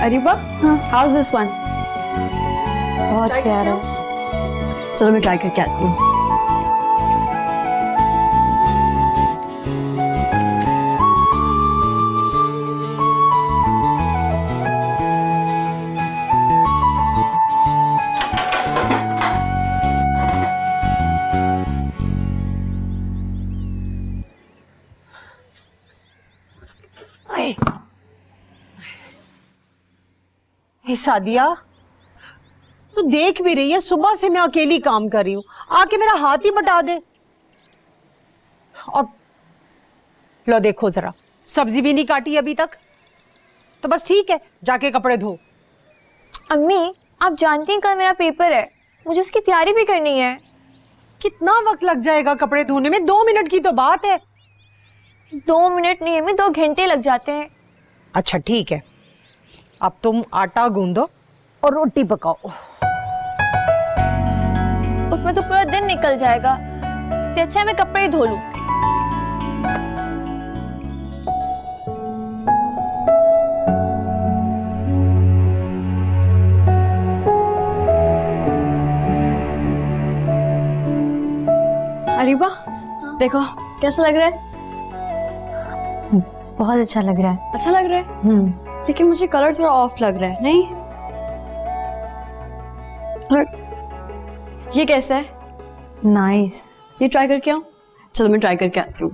Areeba, house this one? बहुत प्यारा है। चलो मैं ट्राई करके आती हूँ। सादिया, तू देख भी रही है सुबह से मैं अकेली काम कर रही हूँ, आके मेरा हाथ ही बटा दे। और लो देखो जरा, सब्जी भी नहीं काटी अभी तक। तो बस ठीक है, जाके कपड़े धो। अम्मी, आप जानती हैं कल मेरा पेपर है, मुझे उसकी तैयारी भी करनी है। कितना वक्त लग जाएगा कपड़े धोने में? 2 मिनट की तो बात है। 2 मिनट नहीं अम्मी, 2 घंटे लग जाते हैं। अच्छा ठीक है, अब तुम आटा गूंदो और रोटी पकाओ। उसमें तो पूरा दिन निकल जाएगा, इससे अच्छा है मैं कपड़े ही धो लूं। अरीबा, देखो कैसा लग रहा है? बहुत अच्छा लग रहा है। अच्छा लग रहा है? लेकिन मुझे कलर थोड़ा ऑफ लग रहा है, नहीं? और ये कैसा है? नाइस। ये ट्राई करके आओ। चलो मैं ट्राई करके आती हूँ।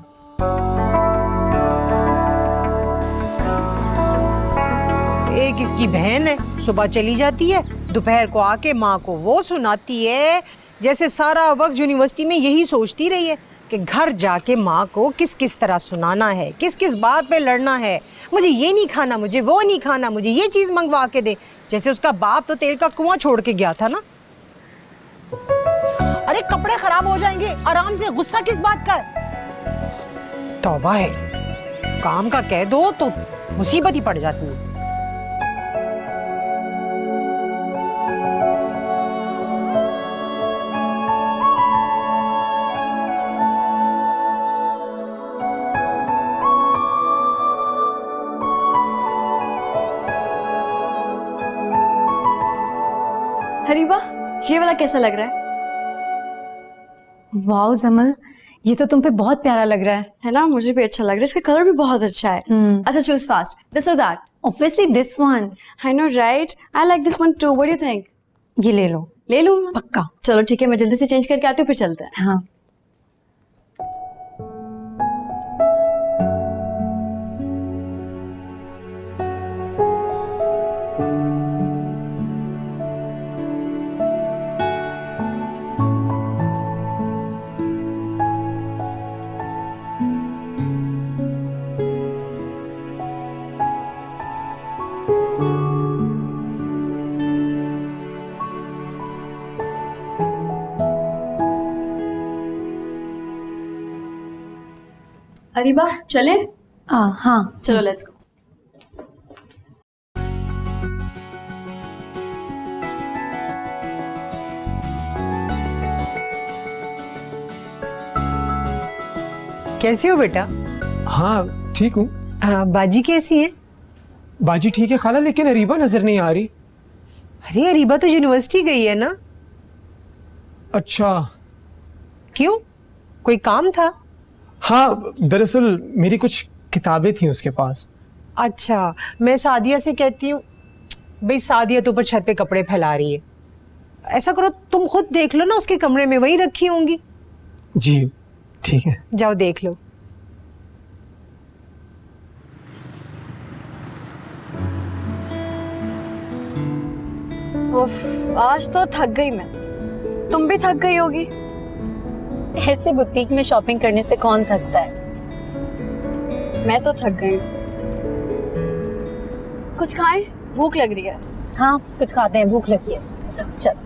एक इसकी बहन है, सुबह चली जाती है, दोपहर को आके माँ को वो सुनाती है जैसे सारा वक्त यूनिवर्सिटी में यही सोचती रही है कि घर जाके माँ को किस किस तरह सुनाना है, किस किस बात पे लड़ना है। मुझे ये नहीं खाना, मुझे वो नहीं खाना, मुझे ये चीज मंगवा के दे। जैसे उसका बाप तो तेल का कुआं छोड़ के गया था ना। अरे कपड़े खराब हो जाएंगे, आराम से, गुस्सा किस बात का है? तौबा है, काम का कह दो तो मुसीबत ही पड़ जाती है। अरीबा, ये वाला कैसा लग रहा है? वाओ जमल, ये तो तुम पे बहुत प्यारा लग रहा है ना? मुझे भी अच्छा लग रहा है, इसका कलर भी बहुत अच्छा है। अच्छा, चूज फास्ट, दिस और that. Obviously this one. I know right, I like this one two. What do you think? ये ले लो। ले लूं? पक्का। चलो ठीक है, मैं जल्दी से चेंज करके आती हूँ, फिर चलते हैं। हाँ। अरीबा, चले? हाँ चलो लेट्स गो। कैसे हो बेटा? हाँ ठीक हूँ। बाजी कैसी है? बाजी ठीक है खाला, लेकिन अरीबा नजर नहीं आ रही। अरे अरीबा तो यूनिवर्सिटी गई है ना। अच्छा। क्यों, कोई काम था? हाँ, दरअसल मेरी कुछ किताबें थी उसके पास। अच्छा, मैं सादिया से कहती हूँ, भाई सादिया तो ऊपर छत पे कपड़े फैला रही है, ऐसा करो तुम खुद देख लो ना, उसके कमरे में वही रखी होंगी। जी ठीक है, जाओ देख लो। उफ, आज तो थक गई मैं। तुम भी थक गई होगी। ऐसे बुटीक में शॉपिंग करने से कौन थकता है? मैं तो थक गई हूँ। कुछ खाएं? भूख लग रही है। हाँ कुछ खाते हैं, भूख लगी है। चल।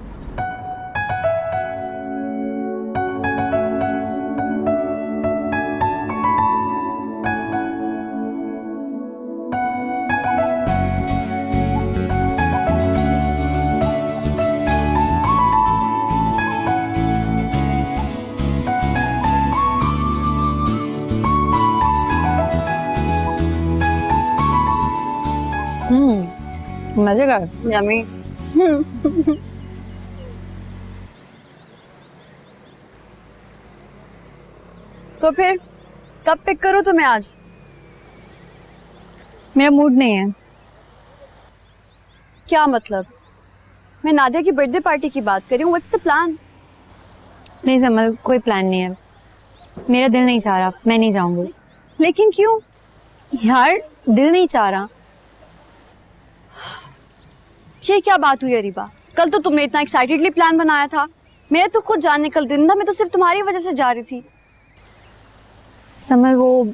मजेदार। यम्मी। तो फिर कब पिक करूँ तुम्हें आज? मेरा मूड नहीं है। क्या मतलब? मैं नादिया की बर्थडे पार्टी की बात कर रही हूँ। What's the plan? नहीं समझ, कोई प्लान नहीं है। मेरा दिल नहीं चाह रहा, मैं नहीं जाऊंगी। लेकिन क्यों? यार दिल नहीं चाह रहा। ये क्या बात हुई अरीबा? कल तो तुमने इतना एक्साइटेडली प्लान बनाया था। मेरा तो खुद जाने कल दिन था, मैं तो सिर्फ तुम्हारी वजह से जा रही थी। समझ वो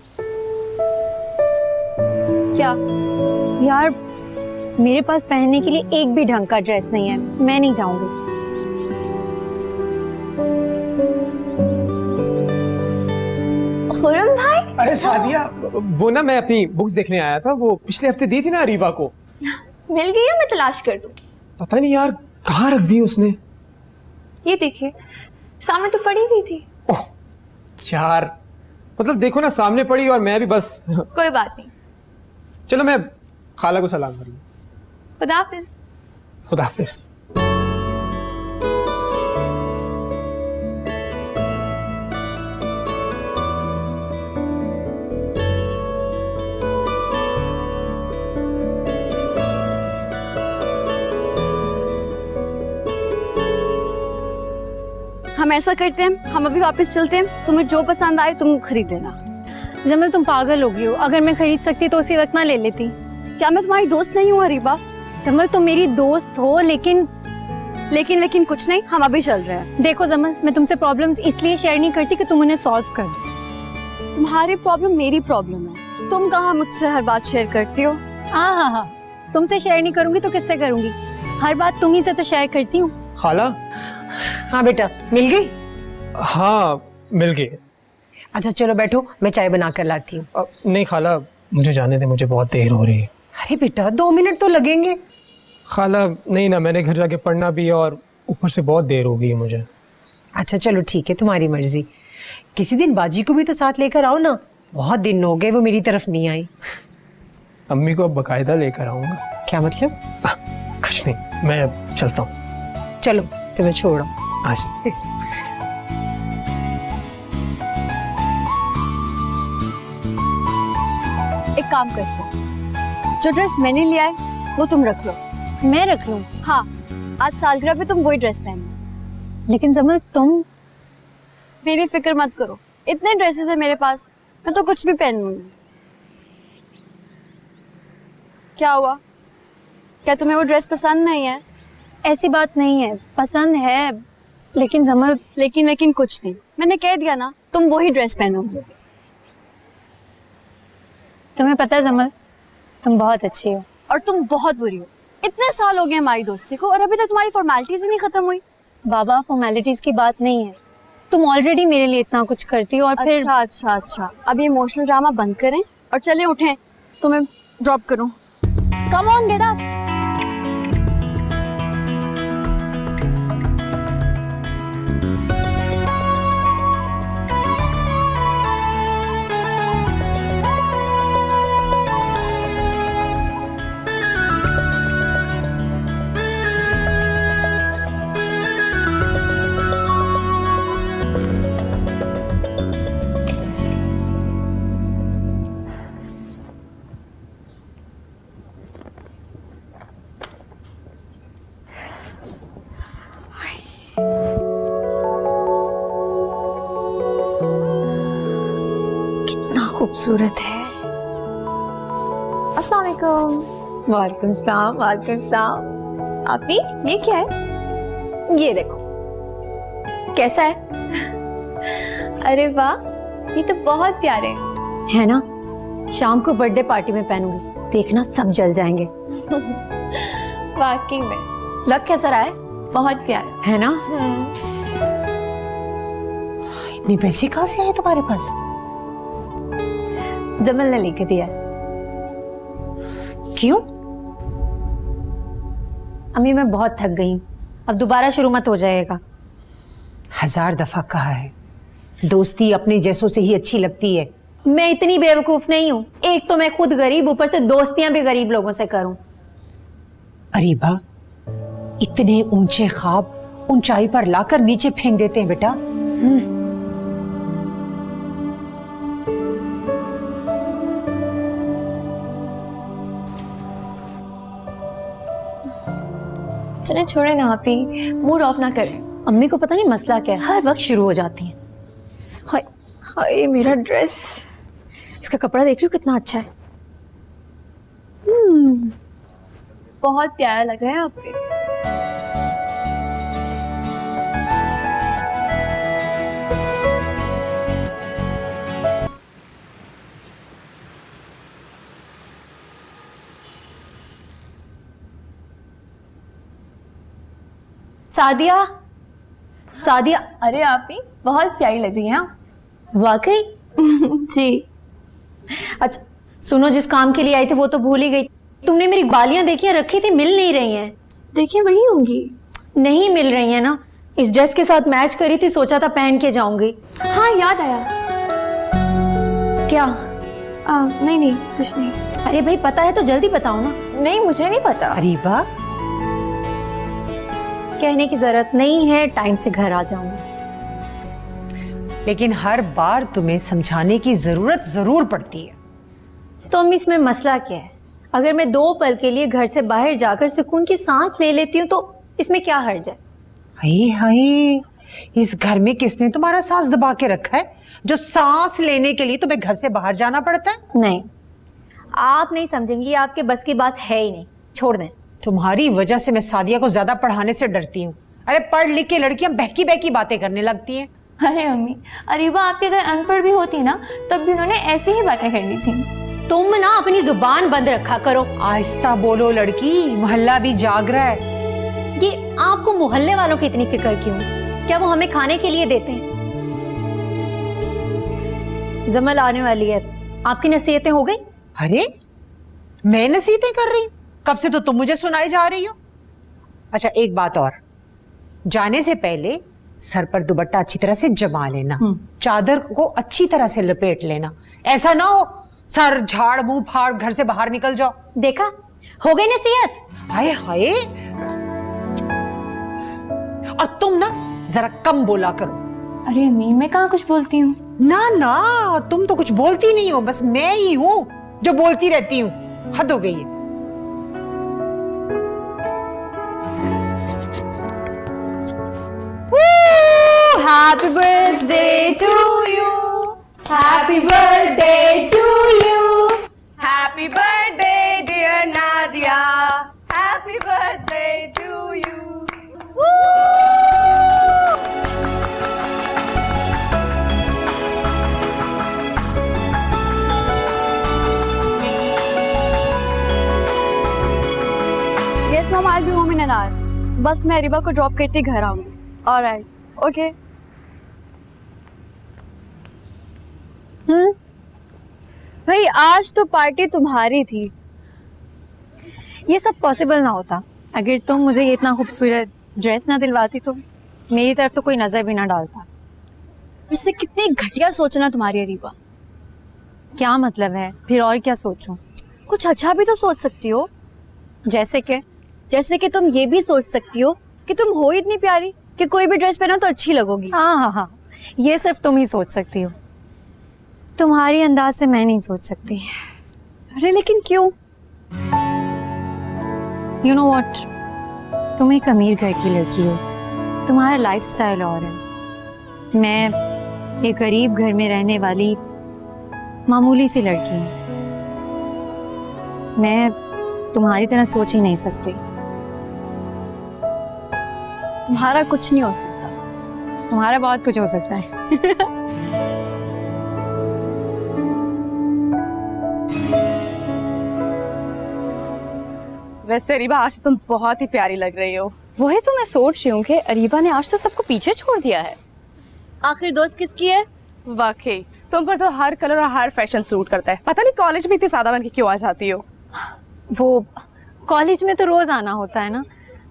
क्या? यार मेरे पास पहनने के लिए एक भी ढंग का ड्रेस नहीं है, मैं नहीं जाऊंगी। खुरम भाई, अरे सादिया, वो ना मैं अपनी बुक्स देखने आया था, वो पिछले हफ्ते दी थी ना अरीबा को। मिल गई है? मैं तलाश कर दूं? पता नहीं यार कहाँ रख दी उसने। ये देखिए सामने तो पड़ी हुई थी। ओह यार, मतलब देखो ना, सामने पड़ी और मैं भी बस। कोई बात नहीं। चलो मैं खाला को सलाम कर लूं। खुदा हाफिज। खुदा हाफिज। हम ऐसा करते हैं, हम अभी वापस चलते हैं। तुम्हें जो पसंद आए तुम खरीद लेना। जमल तुम पागल हो गई हो, अगर मैं खरीद सकती तो उसी वक्त ना ले लेती। क्या मैं तुम्हारी दोस्त नहीं हूँ अरीबा? जमल तुम मेरी दोस्त हो, लेकिन लेकिन कुछ नहीं, हम अभी चल रहे हैं। देखो जमल, मैं तुमसे प्रॉब्लम्स इसलिए शेयर नहीं करती कि तुम उन्हें सॉल्व कर दो। तुम्हारी प्रॉब्लम मेरी प्रॉब्लम है। तुम कहाँ मुझसे हर बात शेयर करती हो? हाँ, तुमसे शेयर नहीं करूंगी तो किससे करूंगी? हर बात तुम्ही से तो शेयर करती हूँ। खाला। हाँ बेटा, मिल गई? हाँ मिल गई। अच्छा चलो बैठो, मैं चाय बना कर लाती हूँ। नहीं खाला, मुझे जाने दे, मुझे बहुत देर हो रही है। अरे बेटा 2 मिनट तो लगेंगे। खाला नहीं ना, मैंने घर जाके पढ़ना भी है और ऊपर से बहुत देर हो गई है मुझे। अच्छा चलो ठीक है, तुम्हारी मर्जी। किसी दिन बाजी को भी तो साथ लेकर आओ ना, बहुत दिन हो गए वो मेरी तरफ नहीं आई। अम्मी को अब बकायदा लेकर आऊंगा। क्या मतलब? कुछ नहीं, मैं अब चलता हूँ। चलो तुम्हें छोड़ो। आज एक काम करते हैं, जो ड्रेस मैंने लिया है वो तुम रख लो। मैं रख लूं? हाँ, आज सालगिरह पे तुम वही ड्रेस पहनना। लेकिन जमल तुम। मेरी फिक्र मत करो, इतने ड्रेसेस है मेरे पास, मैं तो कुछ भी पहन लूंगी। क्या हुआ? क्या तुम्हें वो ड्रेस पसंद नहीं है? ऐसी बात नहीं है, पसंद है, लेकिन जमल। लेकिन कुछ नहीं, मैंने कह दिया ना, तुम वही ड्रेस पहनोगे। तुम्हें पता है जमल, तुम बहुत अच्छी हो। और तुम बहुत बुरी हो। इतने साल हो गए हमारी दोस्ती को और अभी तक तुम्हारी फॉर्मेलिटीज ही नहीं खत्म हुई। बाबा फॉर्मेलिटीज की बात नहीं है, तुम ऑलरेडी मेरे लिए इतना कुछ करती हो और फिर। अच्छा, अब ये इमोशनल ड्रामा बंद करें और चले उठें, तुम्हें ड्रॉप करूं। Come on, get up. खूबसूरत है। अस्सलाम वालेकुम। वालेकुम सलाम। वालेकुम सलाम। आपी, ये क्या है? ये देखो कैसा है? अरे वाह, ये तो बहुत प्यारे है ना। शाम को बर्थडे पार्टी में पहनूंगी, देखना सब जल जाएंगे। वाकई में लग कैसा रहा है? बहुत प्यारा है ना। इतने पैसे कहाँ से आए तुम्हारे पास? जमल ने लेके दिया। क्यों? अम्मी मैं बहुत थक गई, अब दोबारा शुरू मत हो जाएगा। 1000 दफा कहा है, दोस्ती अपने जैसों से ही अच्छी लगती है। मैं इतनी बेवकूफ नहीं हूँ, एक तो मैं खुद गरीब, ऊपर से दोस्तियां भी गरीब लोगों से करूं। अरीबा, इतने ऊंचे ख्वाब ऊंचाई पर लाकर नीचे फेंक देते हैं बेटा। चले छोड़े ना आप ही, मूड ऑफ ना करें। अम्मी को पता नहीं मसला क्या है, हर वक्त शुरू हो जाती हैं। हाय हाय मेरा ड्रेस, इसका कपड़ा देख रही हो कितना अच्छा है। बहुत प्यारा लग रहा है आप पे। सादिया, सादिया, अरे आप ही बहुत प्यारी लग रही हैं आप। वाकई? जी। अच्छा सुनो, जिस काम के लिए आई थी वो तो भूल ही गई। तुमने मेरी बालियां देखी रखी थी, मिल नहीं रही हैं। देखिए वही होंगी। नहीं मिल रही हैं ना, इस ड्रेस के साथ मैच करी थी, सोचा था पहन के जाऊंगी। हाँ याद आया। क्या? नहीं नहीं कुछ नहीं। अरे भाई पता है तो जल्दी बताओ ना। नहीं मुझे नहीं पता। अरीबा, कहने की जरूरत नहीं है, टाइम से घर आ जाऊंगी। लेकिन हर बार तुम्हें समझाने की जरूरत जरूर पड़ती है। तो अम्मी इसमें मसला क्या है? अगर मैं 2 पल के लिए घर से बाहर जाकर सुकून की सांस ले लेती हूँ तो इसमें क्या हर्ज है? हाय हाय, इस घर में किसने तुम्हारा सांस दबा के रखा है जो सांस लेने के लिए तुम्हें घर से बाहर जाना पड़ता है? नहीं, आप नहीं समझेंगी, आपके बस की बात है ही नहीं। छोड़ दें। तुम्हारी वजह से मैं सादिया को ज्यादा पढ़ाने से डरती हूँ। अरे पढ़ लिख के लड़कियां बहकी बहकी बातें करने लगती हैं। अरे अम्मी, अरीबा आपके अगर अनपढ़ भी होती ना तब भी उन्होंने ऐसी ही बातें करनी थी। तुम ना अपनी जुबान बंद रखा करो। आहिस्ता बोलो लड़की, मोहल्ला भी जाग रहा है। ये आपको मोहल्ले वालों की इतनी फिक्र क्यों? क्या वो हमें खाने के लिए देते हैं? जमल आने वाली है, आपकी नसीहतें हो गई? अरे मैं नसीहतें कर रही हूँ? कब से तो तुम मुझे सुनाई जा रही हो। अच्छा एक बात और, जाने से पहले सर पर दुपट्टा अच्छी तरह से जमा लेना, चादर को अच्छी तरह से लपेट लेना। ऐसा ना हो सर झाड़ मुंह फाड़ घर से बाहर निकल जाओ। देखा, हो गई नसीहत। हाय हाय, और तुम ना जरा कम बोला करो। अरे अम्मी मैं कहाँ कुछ बोलती हूँ। ना ना, तुम तो कुछ बोलती नहीं हो, बस मैं ही हूं जो बोलती रहती हूँ। हद हो गई है। Happy birthday to you. Happy birthday to you. Happy birthday, dear Nadia. Happy birthday to you. Yes, Mom, I'll be home in an hour. बस मैं अरीबा को ड्रॉप करके घर आऊंगी। Alright, okay. भाई आज तो पार्टी तुम्हारी थी। ये सब पॉसिबल ना होता अगर तुम मुझे ये इतना खूबसूरत ड्रेस ना दिलवाती तो मेरी तरफ तो कोई नजर भी ना डालता। इससे कितनी घटिया सोचना तुम्हारी अरीबा। क्या मतलब है? फिर और क्या सोचूं? कुछ अच्छा भी तो सोच सकती हो। जैसे कि तुम ये भी सोच सकती हो कि तुम हो इतनी प्यारी कि कोई भी ड्रेस पहनो तो अच्छी लगोगी। हाँ, ये सिर्फ तुम ही सोच सकती हो, तुम्हारी अंदाज से मैं नहीं सोच सकती। अरे लेकिन क्यों? यू नो व्हाट, तुम एक अमीर घर की लड़की हो, तुम्हारा लाइफस्टाइल और है। मैं एक गरीब घर में रहने वाली मामूली सी लड़की हूँ। मैं तुम्हारी तरह सोच ही नहीं सकती। तुम्हारा कुछ नहीं हो सकता। तुम्हारा बहुत कुछ हो सकता है। वैसे अरीबा आज तुम बहुत ही प्यारी लग रही हो। वही तो मैं सोच रही हूँ कि अरीबा ने आज तो सबको पीछे छोड़ दिया है। आखिर दोस्त किसकी है? वाकई तुम पर तो हर कलर और हर फैशन सूट करता है। पता नहीं कॉलेज में इतनी सादा बन के क्यों आ जाती हो। वो कॉलेज में तो रोज आना होता है ना,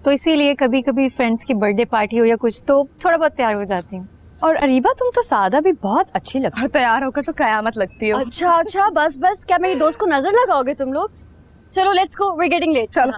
तो इसीलिए कभी कभी फ्रेंड्स की बर्थडे पार्टी हो या कुछ तो थोड़ा बहुत तैयार हो जाती हूँ। और अरीबा तुम तो सादा भी बहुत अच्छी लगती और तैयार होकर तो कयामत लगती हो। अच्छा बस क्या मेरी दोस्त को नजर लगाओगे तुम लोग? चलो let's go, we are getting late. चलो।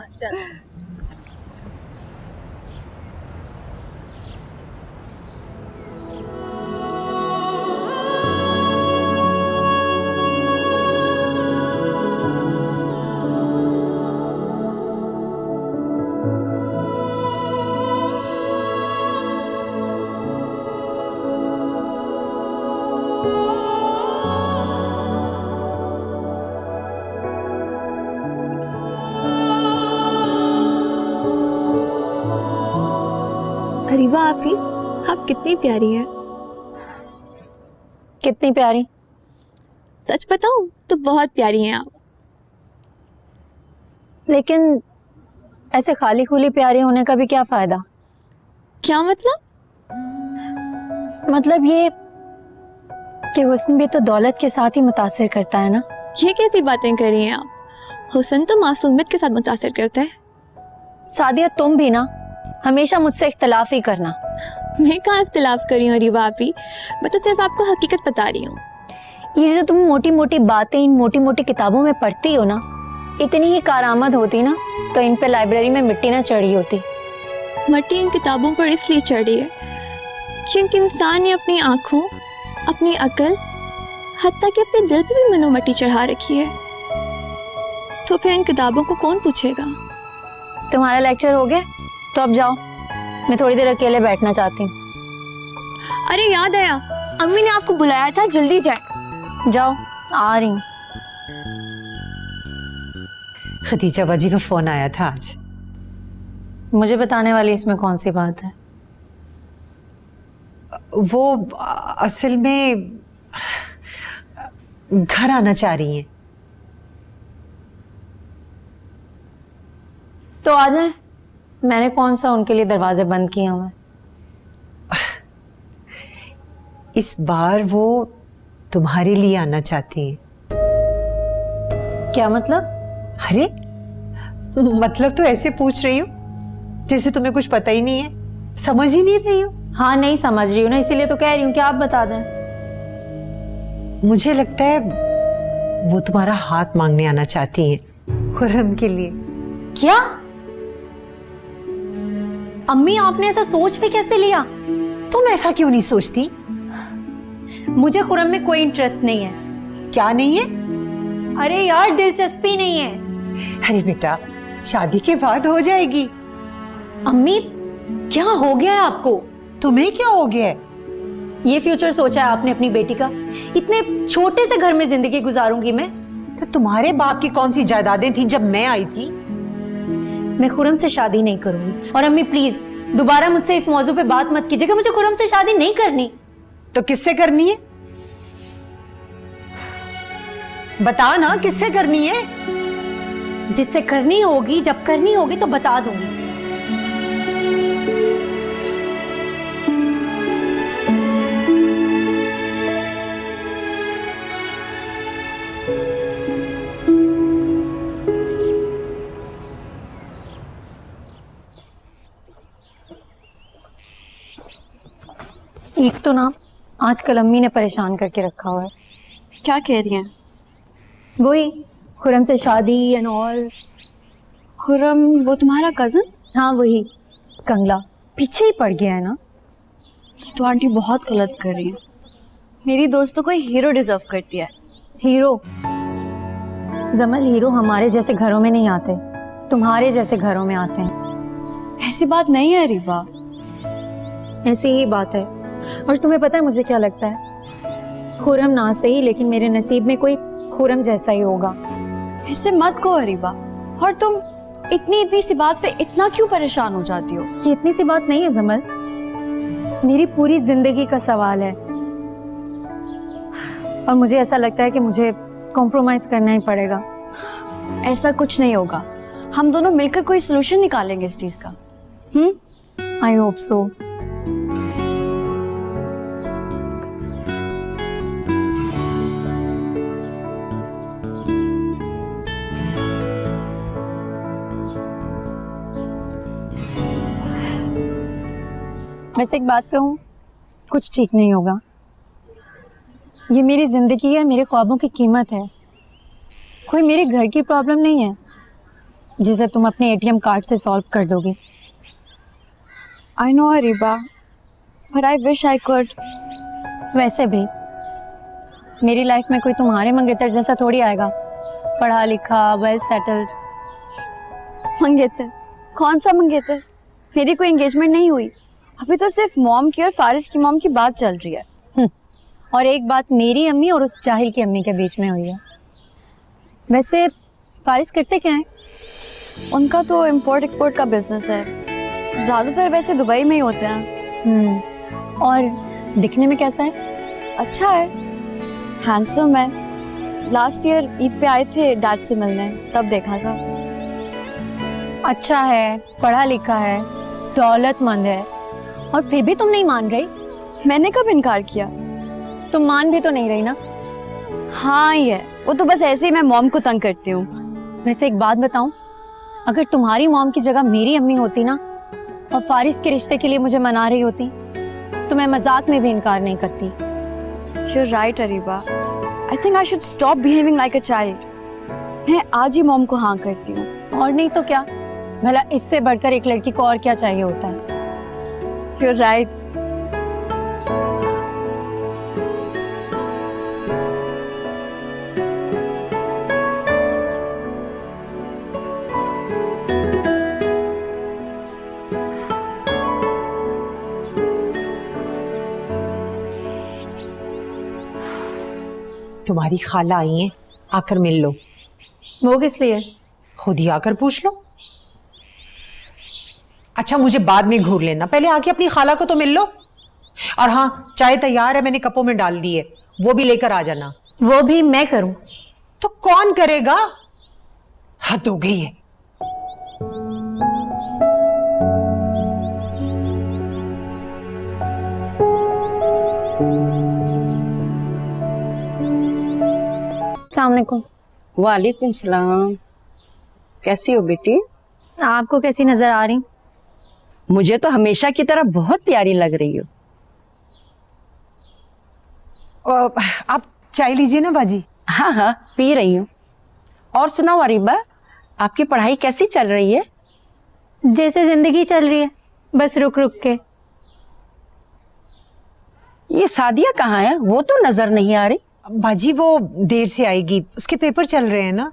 आप ही, आप कितनी प्यारी हैं। कितनी प्यारी? सच बताऊं तो बहुत प्यारी हैं आप। लेकिन ऐसे खाली खुली प्यारी होने का भी क्या फायदा? क्या मतलब? मतलब ये कि हुस्न भी तो दौलत के साथ ही मुतासिर करता है ना। ये कैसी बातें कर रही हैं आप? हुस्न तो मासूमियत के साथ मुतासिर करता है। सादिया तुम भी ना हमेशा मुझसे इख्तलाफ ही करना। मैं कहाँ इख्तिलाफ कर रही हूँ रिवा आपी, मैं तो सिर्फ आपको हकीकत बता रही हूँ। ये जो तुम मोटी मोटी बातें इन मोटी मोटी किताबों में पढ़ती हो ना, इतनी ही कारआमद होती ना तो इन पे लाइब्रेरी में मिट्टी ना चढ़ी होती। मट्टी इन किताबों पर इसलिए चढ़ी है क्योंकि इंसान ने अपनी आँखों, अपनी अकल, हत्ता कि अपने दिल पे भी मनोमट्टी चढ़ा रखी है। तो फिर इन किताबों को कौन पूछेगा? तुम्हारा लेक्चर हो गया तो अब जाओ, मैं थोड़ी देर अकेले बैठना चाहती हूँ। अरे याद आया, अम्मी ने आपको बुलाया था, जल्दी जाए। जाओ, आ रही हूँ। खदीजा बाजी का फोन आया था आज। मुझे बताने वाली इसमें कौन सी बात है? वो असल में घर आना चाह रही हैं। तो आ जाए, मैंने कौन सा उनके लिए दरवाजे बंद किए हुए। इस बार वो तुम्हारे लिए आना चाहती हैं। क्या मतलब? अरे मतलब तो ऐसे पूछ रही हो जैसे तुम्हें कुछ पता ही नहीं है, समझ ही नहीं रही हो। हाँ नहीं समझ रही हूँ ना, इसीलिए तो कह रही हूँ कि आप बता दें। मुझे लगता है वो तुम्हारा हाथ मांगने आना चाहती हैं खुर्रम के लिए। क्या? अम्मी आपने ऐसा सोच भी कैसे लिया? तुम ऐसा क्यों नहीं सोचती? मुझे खुर्रम में कोई इंटरेस्ट नहीं है। क्या नहीं है? अरे यार दिलचस्पी नहीं है। अरे बेटा शादी के बाद हो जाएगी। अम्मी क्या हो गया है आपको? तुम्हें क्या हो गया है? ये फ्यूचर सोचा है आपने अपनी बेटी का? इतने छोटे से घर में जिंदगी गुजारूंगी मैं। तो तुम्हारे बाप की कौन सी जायदादें थी जब मैं आई थी? मैं खुर्रम से शादी नहीं करूंगी। और अम्मी प्लीज दोबारा मुझसे इस मौजू पे बात मत कीजिएगा, मुझे खुर्रम से शादी नहीं करनी। तो किससे करनी है? बता ना किससे करनी है? जिससे करनी होगी, जब करनी होगी तो बता दूंगी। एक तो ना आजकल अम्मी ने परेशान करके रखा हुआ है। क्या कह रही हैं? वही खुर्रम से शादी एंड ऑल। खुर्रम वो तुम्हारा कज़न? हाँ वही कंगला, पीछे ही पड़ गया है ना। ये तो आंटी बहुत गलत कर रही हैं। मेरी दोस्त तो कोई हीरो डिजर्व करती है। हीरो? जमल हीरो हमारे जैसे घरों में नहीं आते, तुम्हारे जैसे घरों में आते हैं। ऐसी बात नहीं है रिबा। ऐसी ही बात है। और तुम्हें पता है मुझे क्या लगता है? खुर्रम ना सही लेकिन मेरे नसीब में कोई खुर्रम जैसा ही होगा। ऐसे मत कहो रिबा। और तुम इतनी सी बात पे इतना क्यों परेशान हो जाती हो? ये इतनी सी बात नहीं है जमल, मेरी पूरी जिंदगी का सवाल है। और मुझे ऐसा लगता है कि मुझे कॉम्प्रोमाइज करना ही पड़ेगा। ऐसा कुछ नहीं होगा, हम दोनों मिलकर कोई सोल्यूशन निकालेंगे इस चीज का। I hope so. वैसे एक बात कहूँ, कुछ ठीक नहीं होगा। ये मेरी जिंदगी है, मेरे ख्वाबों की कीमत है। कोई मेरे घर की प्रॉब्लम नहीं है जिसे तुम अपने एटीएम कार्ड से सॉल्व कर दोगे। I know Areeba, but I wish I could. वैसे भी मेरी लाइफ में कोई तुम्हारे मंगेतर जैसा थोड़ी आएगा, पढ़ा लिखा, वेल सेटल्ड। मंगेतर? कौन सा मंगेतर? मेरी कोई एंगेजमेंट नहीं हुई, अभी तो सिर्फ मॉम की और फारिस की मॉम की बात चल रही है। और एक बात मेरी अम्मी और उस जाहिल की अम्मी के बीच में हुई है। वैसे फारिस करते क्या हैं? उनका तो इम्पोर्ट एक्सपोर्ट का बिजनेस है, ज़्यादातर वैसे दुबई में ही होते हैं। और दिखने में कैसा है? अच्छा है, हैंडसम है। लास्ट ईयर ईद पे आए थे डैड से मिलने, तब देखा था। अच्छा है, पढ़ा लिखा है, दौलतमंद है, और फिर भी तुम नहीं मान रही? मैंने कब इनकार किया? तुम मान भी तो नहीं रही ना। हाँ ही है, वो तो बस ऐसे ही मैं मॉम को तंग करती हूँ। वैसे एक बात बताऊं, अगर तुम्हारी मॉम की जगह मेरी अम्मी होती ना और फारिस के रिश्ते के लिए मुझे मना रही होती तो मैं मजाक में भी इनकार नहीं करती। You're right, Areeba. I think I should stop behaving like a child. मैं आज ही मॉम को हाँ करती हूँ। और नहीं तो क्या, भला इससे बढ़कर एक लड़की को और क्या चाहिए होता है। You're right. तुम्हारी खाला आई हैं, आकर मिल लो। वो किस लिए? खुद ही आकर पूछ लो। अच्छा मुझे बाद में घूर लेना, पहले आके अपनी खाला को तो मिल लो। और हाँ, चाय तैयार है, मैंने कपों में डाल दी है, वो भी लेकर आ जाना। वो भी मैं करूं? तो कौन करेगा? हद हो गई है। अस्सलाम वालेकुम। वालेकुम सलाम। कैसी हो बेटी? आपको कैसी नजर आ रही? मुझे तो हमेशा की तरह बहुत प्यारी लग रही हो। आप चाय लीजिए ना बाजी। हाँ हाँ पी रही हूँ। और सुनाओ अरीबा, आपकी पढ़ाई कैसी चल रही है? जैसे जिंदगी चल रही है, बस रुक रुक के। ये सादिया कहाँ है? वो तो नजर नहीं आ रही। बाजी वो देर से आएगी, उसके पेपर चल रहे हैं ना।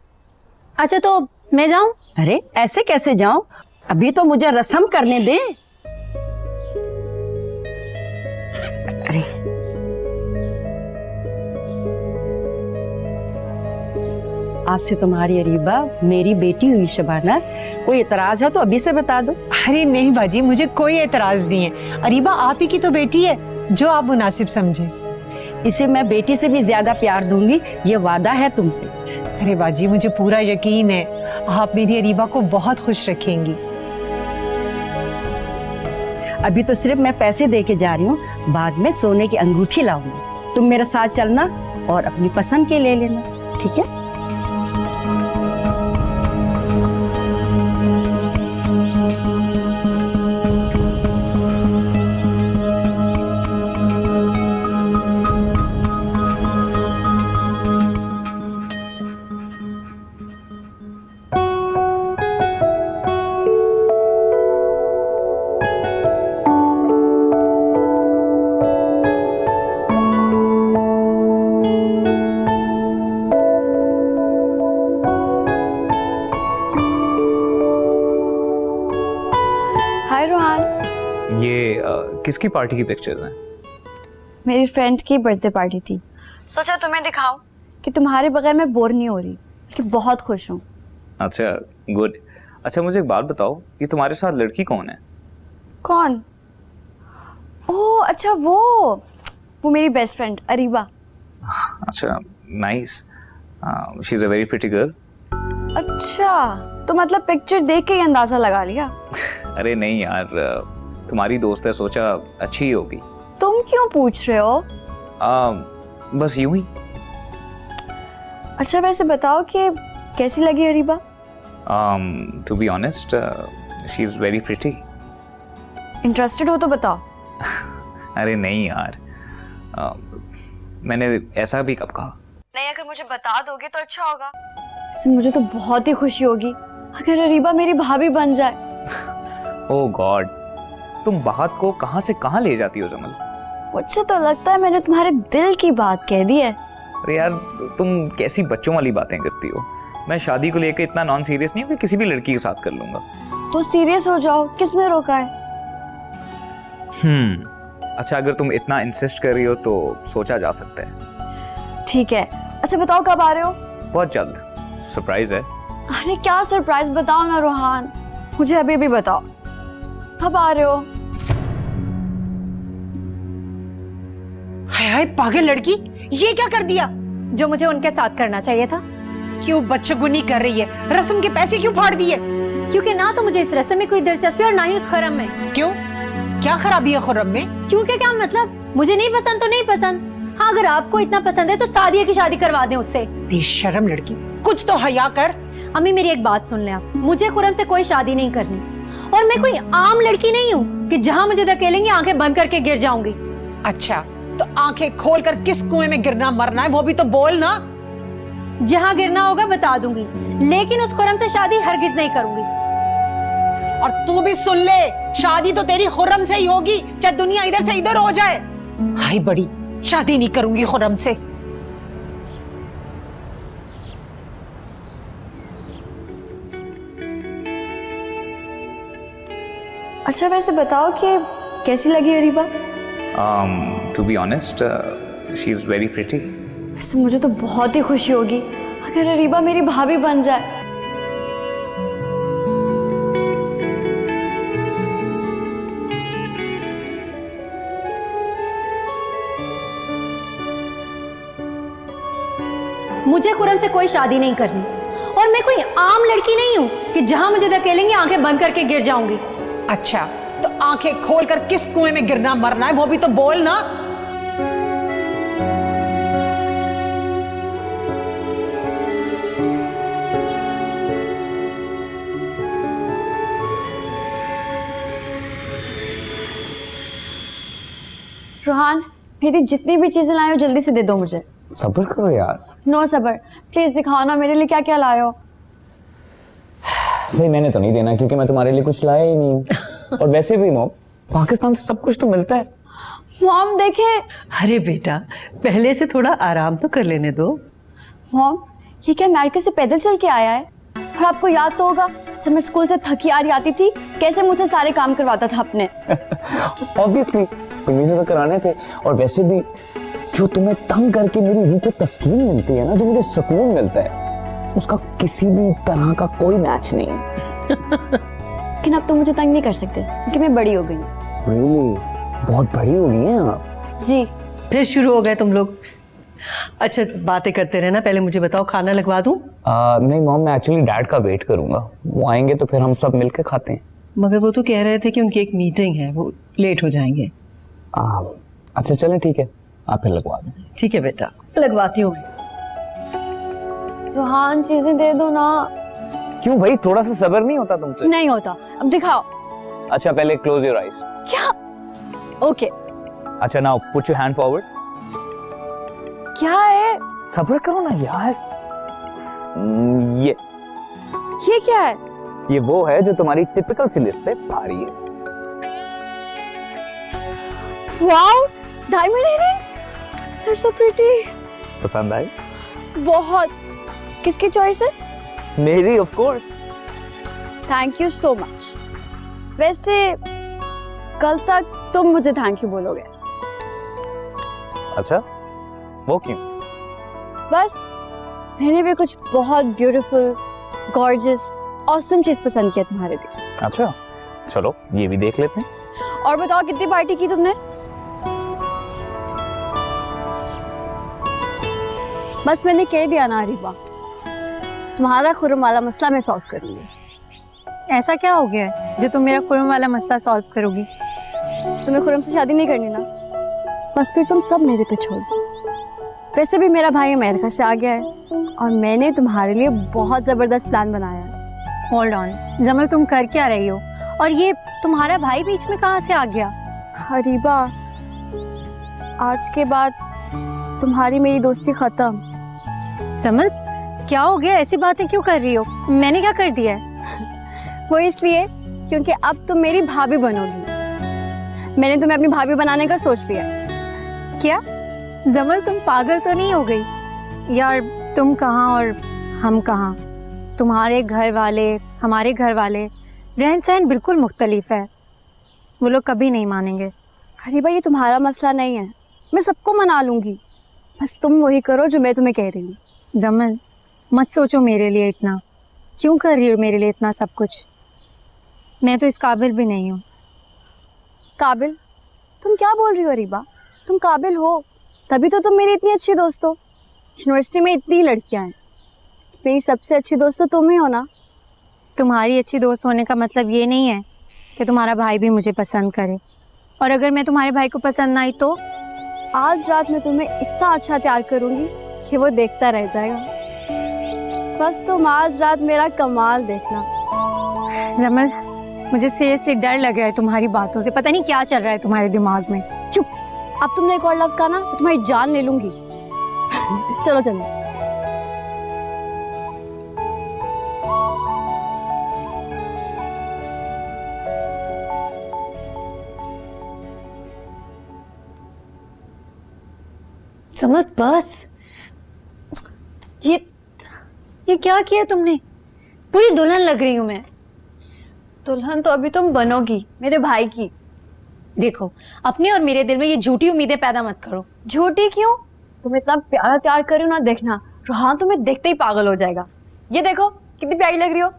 अच्छा तो मैं जाऊं? अरे ऐसे कैसे जाऊं? अभी तो मुझे रस्म करने दे। अरे आज से तुम्हारी अरीबा मेरी बेटी हुई शबाना। कोई एतराज है तो अभी से बता दो। अरे नहीं बाजी, मुझे कोई एतराज नहीं है। अरीबा आप ही की तो बेटी है, जो आप मुनासिब समझे। इसे मैं बेटी से भी ज्यादा प्यार दूंगी, ये वादा है तुमसे। अरे बाजी मुझे पूरा यकीन है, आप मेरी अरीबा को बहुत खुश रखेंगी। अभी तो सिर्फ मैं पैसे दे के जा रही हूँ, बाद में सोने की अंगूठी लाऊंगी। तुम मेरे साथ चलना और अपनी पसंद के ले लेना, ठीक है? हाय रोहान। ये किसकी पार्टी की पिक्चर्स हैं? मेरी फ्रेंड की बर्थडे पार्टी थी, सोचा तुम्हें दिखाऊं कि तुम्हारे बगैर मैं बोर नहीं हो रही, कि बहुत खुश हूँ। अच्छा गुड। अच्छा मुझे एक बात बताओ, ये तुम्हारे साथ लड़की कौन है? कौन? ओह अच्छा, वो मेरी बेस्ट फ्रेंड अरीबा। अच्छा nice, she is a very pretty girl. अच्छा तो मतलब पिक्चर देख के ही अंदाजा लगा लिया? अरे नहीं यार, तुम्हारी दोस्त है, सोचा अच्छी ही होगी। तुम क्यों पूछ रहे हो? बस यूं ही। अच्छा वैसे बताओ कि कैसी लगी Areeba? To be honest she is very pretty. Interested हो तो बताओ। अरे नहीं यार, मैंने ऐसा भी कब कहा? नहीं, अगर मुझे बता दोगे तो अच्छा होगा। मुझे तो बहुत ही खुशी होगी अगर अरीबा मेरी भाभी बन जाए। ओह गॉड, तुम बात को कहां से कहां ले जाती हो जमल। मुझे तो लगता है मैंने तुम्हारे दिल की बात कह दी है। अरे यार तुम कैसी बच्चों वाली बातें करती हो। मैं शादी को लेकर इतना नॉन सीरियस नहीं हूँ कि किसी भी लड़की के साथ कर लूंगा। तो सीरियस हो जाओ, किसने रोका है? अच्छा अगर तुम इतना इंसिस्ट कर रही हो तो सोचा जा सकता है। ठीक है। अच्छा बताओ कब आ रहे हो? बहुत जल्द, सरप्राइज है। अरे क्या सरप्राइज, बताओ ना रोहान, मुझे अभी भी बताओ, कब आ रहे हो? हाय हाय पागल लड़की, ये क्या कर दिया? जो मुझे उनके साथ करना चाहिए था। क्यों बच्चगुनी कर रही है? रस्म के पैसे क्यों फाड़ दिए? क्योंकि ना तो मुझे इस रस्म में कोई दिलचस्पी और ना ही उस खुर्रम में। क्यों, क्या खराबी है खुर्रम में? क्योंकि क्या मतलब, मुझे नहीं पसंद तो नहीं पसंद। हाँ, अगर आपको इतना पसंद है तो सादिया की शादी करवा दें उससे। बेशर्म लड़की, कुछ तो हया कर। अम्मी मेरी एक बात सुन ले आप, मुझे खुर्रम से कोई शादी नहीं करनी, और मैं कोई आम लड़की नहीं हूँ कि जहाँ मुझे धकेलेंगे आंखें बंद करके गिर जाऊंगी। अच्छा, तो आंखें खोलकर किस कुएं में गिरना मरना है वो भी तो बोल ना। जहाँ गिरना होगा बता दूंगी, लेकिन उस खुर्रम से शादी हरगिज नहीं करूंगी। और तू भी सुन ले, शादी तो तेरी खुर्रम से ही होगी, चाहे दुनिया इधर से इधर हो जाए। हाय बड़ी, शादी नहीं करूंगी खुर्रम से। अच्छा वैसे बताओ कि कैसी लगी Areeba? To be honest, she is very pretty. वैसे मुझे तो बहुत ही खुशी होगी अगर अरीबा मेरी भाभी बन जाए। मुझे खुर्रम से कोई शादी नहीं करनी, और मैं कोई आम लड़की नहीं हूँ कि जहाँ मुझे धकेलेंगे आंखें बंद करके गिर जाऊंगी। अच्छा, तो आंखें खोलकर किस कुएं में गिरना मरना है वो भी तो बोल ना। रोहान, मेरी जितनी भी चीजें लाए हो जल्दी से दे दो मुझे। सब्र करो यार। नो सबर, प्लीज दिखाओ ना मेरे लिए क्या क्या लाए हो। भाई मैंने तो नहीं देना क्योंकि मैं तुम्हारे लिए कुछ लाया ही नहीं। और वैसे भी मॉम, पाकिस्तान से सब कुछ तो मिलता है। मॉम देखें। अरे बेटा, पहले से थोड़ा आराम तो कर लेने दो। मॉम, ये क्या अमेरिका से पैदल चल के आया है? और आपको याद तो होगा जब मैं स्कूल से थकी आ रही आती थी कैसे मुझसे सारे काम करवाता था अपने। ऑब्वियसली तुम्हें से तो कराने थे। और वैसे भी जो तुम्हें तंग करके मेरी रूह को तस्कीन मिलती है ना, जो मुझे सुकून मिलता है, उसका किसी भी तरह का कोई मैच नहीं है। लेकिन अब तो मुझे तंग नहीं कर सकते क्योंकि मैं बड़ी हो गई हूँ। Really? बहुत बड़ी हो गई हैं आप। जी। फिर शुरू हो गए तुम लोग। अच्छा बातें करते रहना, पहले मुझे बताओ खाना लगवा दूं? नहीं मॉम, मैं एक्चुअली डैड का वेट करूंगा, वो आएंगे तो फिर हम सब मिलके खाते हैं। मगर वो तो कह रहे थे कि उनकी एक मीटिंग है, वो लेट हो जाएंगे। अच्छा चलें ठीक है, आप फिर लगवा दें। ठीक है बेटा, लगवाती हूँ। रोहान चीजें दे दो ना। क्यों भाई, थोड़ा सा सब्र नहीं होता तुमसे? नहीं होता, अब दिखाओ। अच्छा पहले क्लोज योर आईज। क्या? ओके। अच्छा now put your hand forward. क्या है? सब्र करो ना यार। ये क्या है? ये वो है जो तुम्हारी टिपिकल सी लिस्ट पे भारी है। Wow, diamond earrings, they're so pretty। पसंद आई? बहुत। किसकी चॉइस है? मेरी of course. Thank you so much. वैसे कल तक तुम मुझे थैंक यू बोलोगे। अच्छा वो क्यों? बस मैंने भी कुछ बहुत ब्यूटीफुल, गॉर्जियस, ऑसम चीज पसंद किया तुम्हारे लिए। अच्छा चलो ये भी देख लेते हैं। और बताओ कितनी पार्टी की तुमने? बस मैंने कह दिया ना अरीबा, तुम्हारा खुर्रम वाला मसला मैं सॉल्व करूंगी। ऐसा क्या हो गया है जो तुम मेरा खुर्रम वाला मसला सॉल्व करोगी? तुम्हें खुर्रम से शादी नहीं करनी ना, बस फिर तुम सब मेरे पे छोड़ दो। वैसे भी मेरा भाई अमेरिका से आ गया है और मैंने तुम्हारे लिए बहुत जबरदस्त प्लान बनाया है। होल्ड ऑन जमल, तुम कर क्या रही हो? और ये तुम्हारा भाई बीच में कहाँ से आ गया? अरीबा, आज के बाद तुम्हारी मेरी दोस्ती खत्म। जमल क्या हो गया, ऐसी बातें क्यों कर रही हो? मैंने क्या कर दिया है? वो इसलिए क्योंकि अब तुम मेरी भाभी बनोगी। मैंने तुम्हें अपनी भाभी बनाने का सोच लिया। क्या जमल, तुम पागल तो नहीं हो गई? यार तुम कहाँ और हम कहाँ, तुम्हारे घर वाले हमारे घर वाले, रहन सहन बिल्कुल मुख्तलिफ है। वो लोग कभी नहीं मानेंगे। अरीबा ये तुम्हारा मसला नहीं है, मैं सबको मना लूंगी, बस तुम वही करो जो मैं तुम्हें कह रही हूँ। जमल मत सोचो मेरे लिए इतना, क्यों कर रही हो मेरे लिए इतना सब कुछ? मैं तो इस काबिल भी नहीं हूँ। काबिल? तुम क्या बोल रही हो अरीबा? तुम काबिल हो, तभी तो तुम मेरी इतनी अच्छी दोस्त हो। यूनिवर्सिटी में इतनी लड़कियां हैं, मेरी सबसे अच्छी दोस्त तो तुम ही हो ना। तुम्हारी अच्छी दोस्त होने का मतलब ये नहीं है कि तुम्हारा भाई भी मुझे पसंद करे, और अगर मैं तुम्हारे भाई को पसंद ना आई तो? आज रात मैं तुम्हें इतना अच्छा तैयार करूंगी कि वो देखता रह जाएगा। बस तुम आज रात मेरा कमाल देखना। जमल, मुझे सीरियसली डर लग रहा है तुम्हारी बातों से। पता नहीं क्या चल रहा है तुम्हारे दिमाग में। चुप, अब तुमने एक और लफ्ज कहा ना तो तुम्हारी जान ले लूंगी। चलो चलो। समझ, बस ये क्या किया तुमने? पूरी दुल्हन लग रही हूं मैं। दुल्हन तो अभी तुम बनोगी मेरे भाई की। देखो, अपने और मेरे दिल में ये झूठी उम्मीदें पैदा मत करो। झूठी क्यों? तुम इतना प्यारा तैयार कर रही हो ना, देखना रोहान तुम्हें देखते ही पागल हो जाएगा। ये देखो कितनी प्यारी लग रही हो।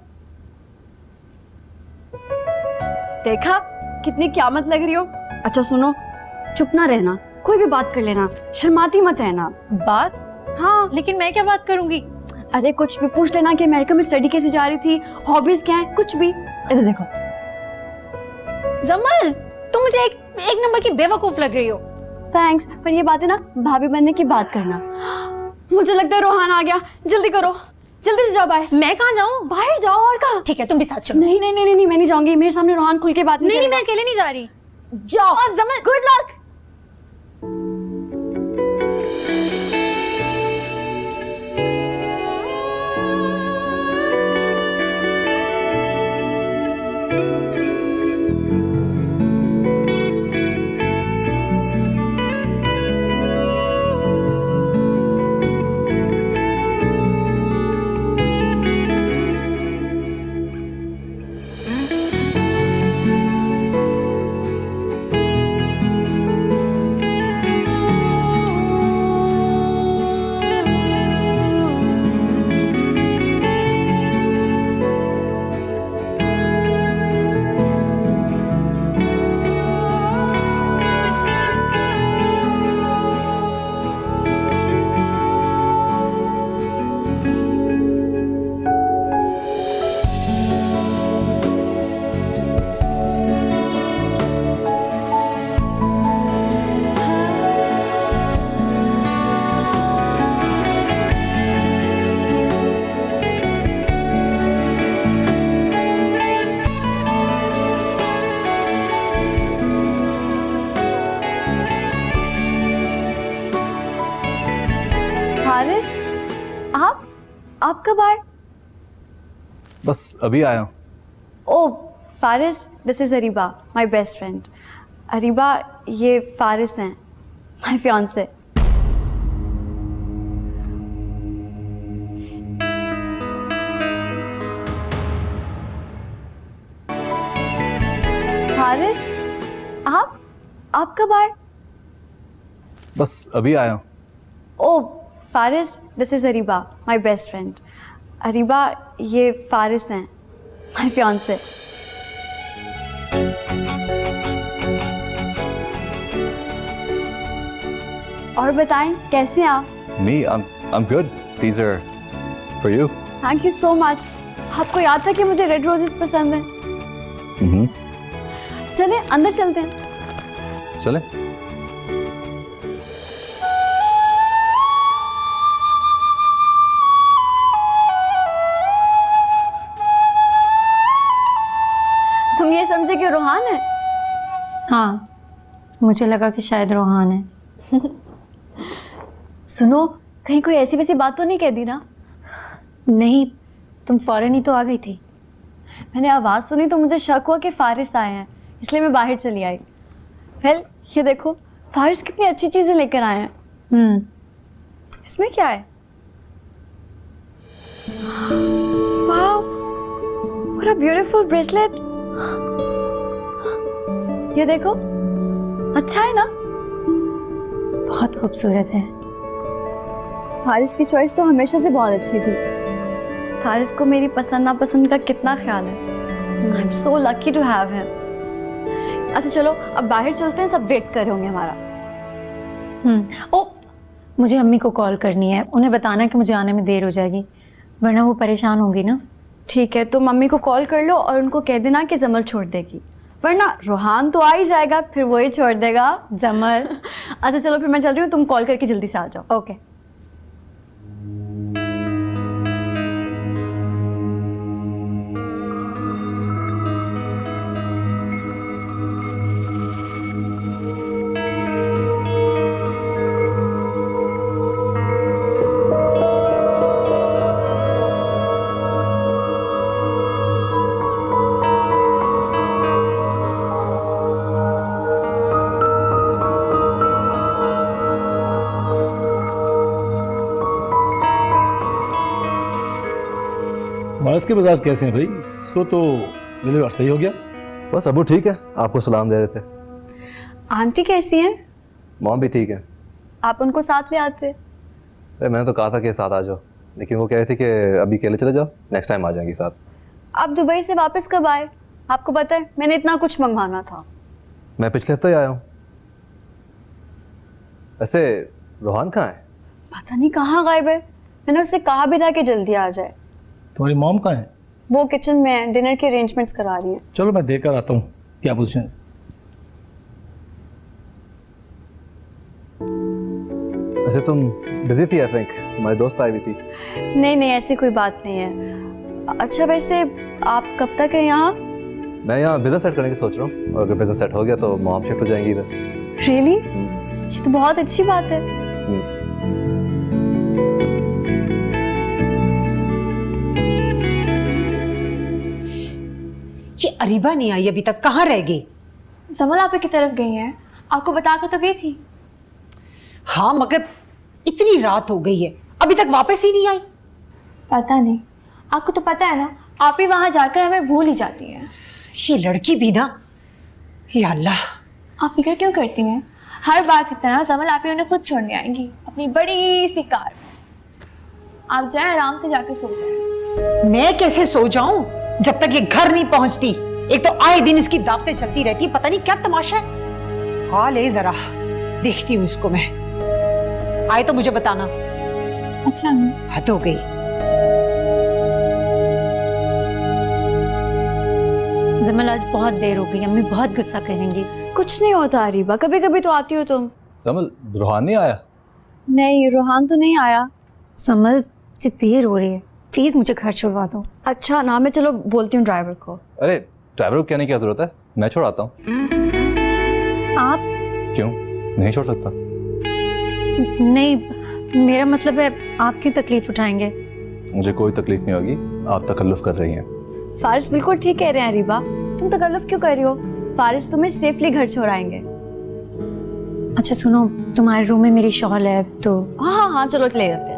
देखा कितनी क्यामत लग रही हो। अच्छा सुनो, चुप ना रहना, कोई भी बात कर लेना, शर्माती मत रहना। बात? हाँ, लेकिन मैं क्या बात करूंगी? अरे कुछ भी पूछ लेना कि अमेरिका में स्टडी कैसे जा रही थी, हॉबीज क्या है, कुछ भी। इधर देखो। जमल, तुम मुझे एक नंबर की बेवकूफ लग रही हो। थैंक्स, पर ये बात है ना भाभी बनने की बात करना। मुझे लगता है रोहान आ गया, जल्दी करो, जल्दी से जाओ बाहर। मैं कहाँ जाऊँ? बाहर जाओ। और कहाँ? ठीक है, तुम भी साथ चलो। नहीं नहीं नहीं नहीं, मैं नहीं जाऊंगी। मेरे सामने रोहान खुल के बात नहीं नहीं, करेगा। मैं अकेले नहीं जा रही। जाओ। जमल, गुड लक। हारिस, आप कब आए? बस अभी आया हूँ। Oh Faris, this is Areeba, my best friend. Areeba, ये फारिस हैं, माय फियांसे। हारिस, आप कब आए? बस अभी आया हूँ। Oh Faris, this is Areeba, my best friend. Areeba, ये फारिस हैं, माय फियांसे। और बताएं कैसे हैं आप? Me, I'm good. These are for you. Thank you so much. आपको याद था कि मुझे रेड रोजेस पसंद हैं। चले अंदर चलते हैं। चले। तुम ये समझे कि रोहान है? हाँ, मुझे लगा कि शायद रोहान है। सुनो, कहीं कोई ऐसी वैसी बात तो नहीं कह दी ना? नहीं, तुम फौरन ही तो आ गई थी। मैंने आवाज़ सुनी तो मुझे शक हुआ कि फारिस आए हैं, इसलिए मैं बाहर चली आई। वेल, ये देखो फारिस कितनी अच्छी चीज़ें लेकर आए हैं। इसमें क्या है? Wow, what a beautiful bracelet. ये देखो, अच्छा है ना? बहुत खूबसूरत है। फारिस की चॉइस तो हमेशा से बहुत अच्छी थी। फारिस को मेरी पसंद नापसंद का कितना ख्याल है। I am so lucky to have him. अच्छा चलो अब बाहर चलते हैं, सब वेट कर रहे होंगे हमारा। ओ मुझे अम्मी को कॉल करनी है, उन्हें बताना कि मुझे आने में देर हो जाएगी, वरना वो परेशान होंगी ना। ठीक है, तो मम्मी को कॉल कर लो और उनको कह देना कि जमल छोड़ देगी, वरना रोहान तो आ ही जाएगा, फिर वही छोड़ देगा। जमल अच्छा चलो फिर मैं चल रही हूँ, तुम कॉल करके जल्दी से आ जाओ। ओके। वारस के मिजाज कैसे हैं भाई? इसको तो डिलीवर सही हो गया। बस अबू ठीक है, आपको सलाम दे रहे थे। आंटी कैसी हैं? मॉम भी ठीक है। आप उनको साथ ले आते। अरे मैंने तो कहा था कि साथ आ जाओ, लेकिन वो कह रही थी कि अभी अकेले चले जाओ, नेक्स्ट टाइम आ जाएंगी साथ। आप दुबई से वापस कब आए? आपको पता है मैंने इतना कुछ मंगवाना था। मैं पिछले हफ्ते ही आया हूँ। वैसे रोहान कहाँ है? पता नहीं कहाँ गायब है, मैंने उससे कहा भी था कि जल्दी आ जाए। तुम्हारी मॉम कहाँ है? वो किचन में है, डिनर के अरेंजमेंट्स करा रही है। चलो मैं देखकर आता हूँ क्या पोजीशन है। वैसे तुम बिजी थी आई थिंक, हमारी दोस्त आई हुई थी। नहीं नहीं ऐसी कोई बात नहीं है। अच्छा वैसे आप कब तक है यहाँ? मैं यहाँ बिजनेस सेट करने की सोच रहा हूँ, और अगर बिजनेस सेट हो गया तो मॉम शिफ्ट हो जाएंगी इधर। रियली? ये तो बहुत अच्छी बात है। ये अरीबा नहीं आई अभी तक, कहाँ रह गई? जमल आप की तरफ गई हैं, आपको बताकर तो गई थी। हाँ मगर इतनी रात हो गई है, अभी तक वापस ही नहीं आई। पता नहीं, आपको तो पता है ना, आप ही वहां जाकर हमें भूल ही जाती हैं। ये लड़की भी ना, या अल्लाह। आप फिक्र क्यों करती हैं? हर बार की तरह जमल आप ही उन्हें खुद छोड़ने आएंगी अपनी बड़ी सी कार में। आप जाए आराम से जाकर सो जाए। मैं कैसे सो जाऊं जब तक ये घर नहीं पहुंचती? एक तो आए दिन इसकी दावतें चलती रहती, पता नहीं क्या तमाशा है। हाल है जरा, देखती हूँ इसको मैं। आए तो मुझे बताना। अच्छा हद हो गई। जमल आज बहुत देर हो गई, अम्मी बहुत गुस्सा करेंगी। कुछ नहीं होता अरीबा, कभी कभी तो आती हो तुम। समल रोहान नहीं आया? नहीं रोहान तो नहीं आया। समल मुझे देर हो रही है, प्लीज मुझे घर छुड़वा दो। अच्छा ना, मैं चलो बोलती हूँ ड्राइवर को। अरे ड्राइवर को कहने की क्या जरूरत है, मैं छोड़ आता हूँ। आप? क्यों नहीं छोड़ सकता? नहीं, मेरा मतलब है आप क्यों तकलीफ उठाएंगे? मुझे कोई तकलीफ नहीं होगी, आप तकल्लुफ कर रही हैं। फारिस बिल्कुल ठीक कह रहे हैं अरीबा, तुम तकल्लुफ क्यों कर रही हो? फारिस तुम्हें सेफली घर छोड़ाएंगे। अच्छा सुनो, तुम्हारे रूम में मेरी शॉल है तो। हाँ हाँ हाँ चलो ले लेते हैं।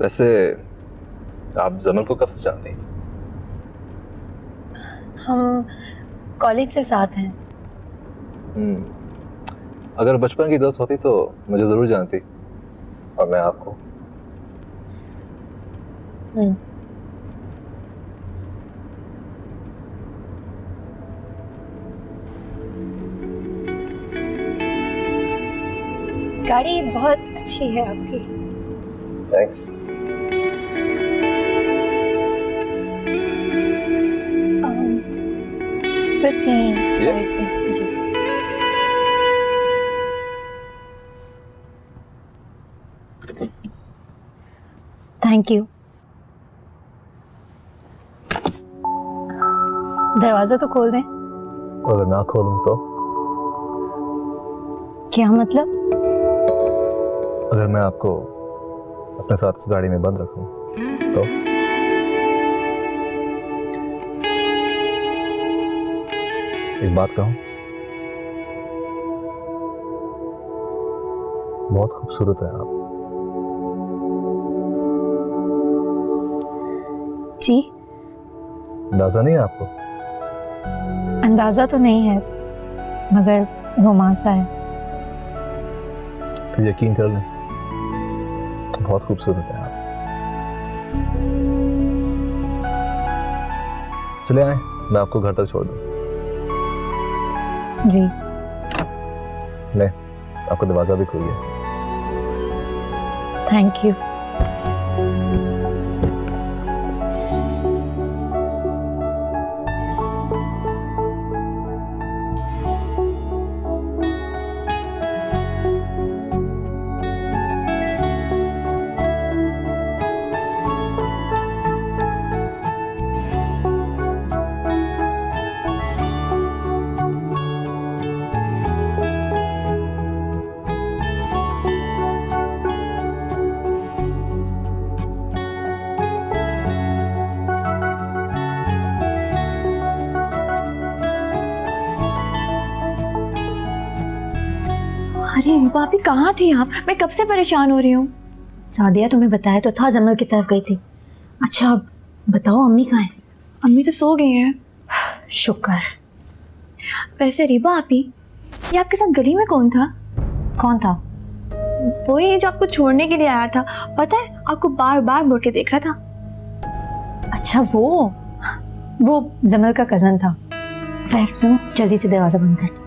वैसे आप जमल को कब से जानती हैं? हम कॉलेज से साथ हैं। अगर बचपन की दोस्त होती तो मुझे जरूर जानती, और मैं आपको। गाड़ी बहुत अच्छी है आपकी। थैंक्स। बस यहीं साइड पे जी। Thank you. दरवाजा तो खोल दें। अगर ना खोलूं तो? क्या मतलब? अगर मैं आपको अपने साथ इस गाड़ी में बंद रखूं तो? एक बात कहूं, बहुत खूबसूरत है आप। जी? अंदाजा नहीं है आपको? अंदाजा तो नहीं है, मगर रोमांसा है। यकीन कर लें, बहुत खूबसूरत है आप। चले आए, मैं आपको घर तक छोड़ दूं। जी। ले, आपका दरवाजा भी खुल गया। Thank you. अरे भाभी कहाँ थी आप? मैं कब से परेशान हो रही हूँ। सादिया, तुम्हें बताया तो था जमल की तरफ गई थी। अच्छा बताओ, अम्मी कहाँ है? अम्मी तो सो गई हैं। शुक्र। वैसे रीबा आपी, ये आपके साथ गली में कौन था? कौन था? वही जो आपको छोड़ने के लिए आया था। पता है, आपको बार बार मुड़ के देख रहा था। अच्छा वो जमल का कजन था। खैर सुनो, जल्दी से दरवाजा बंद कर।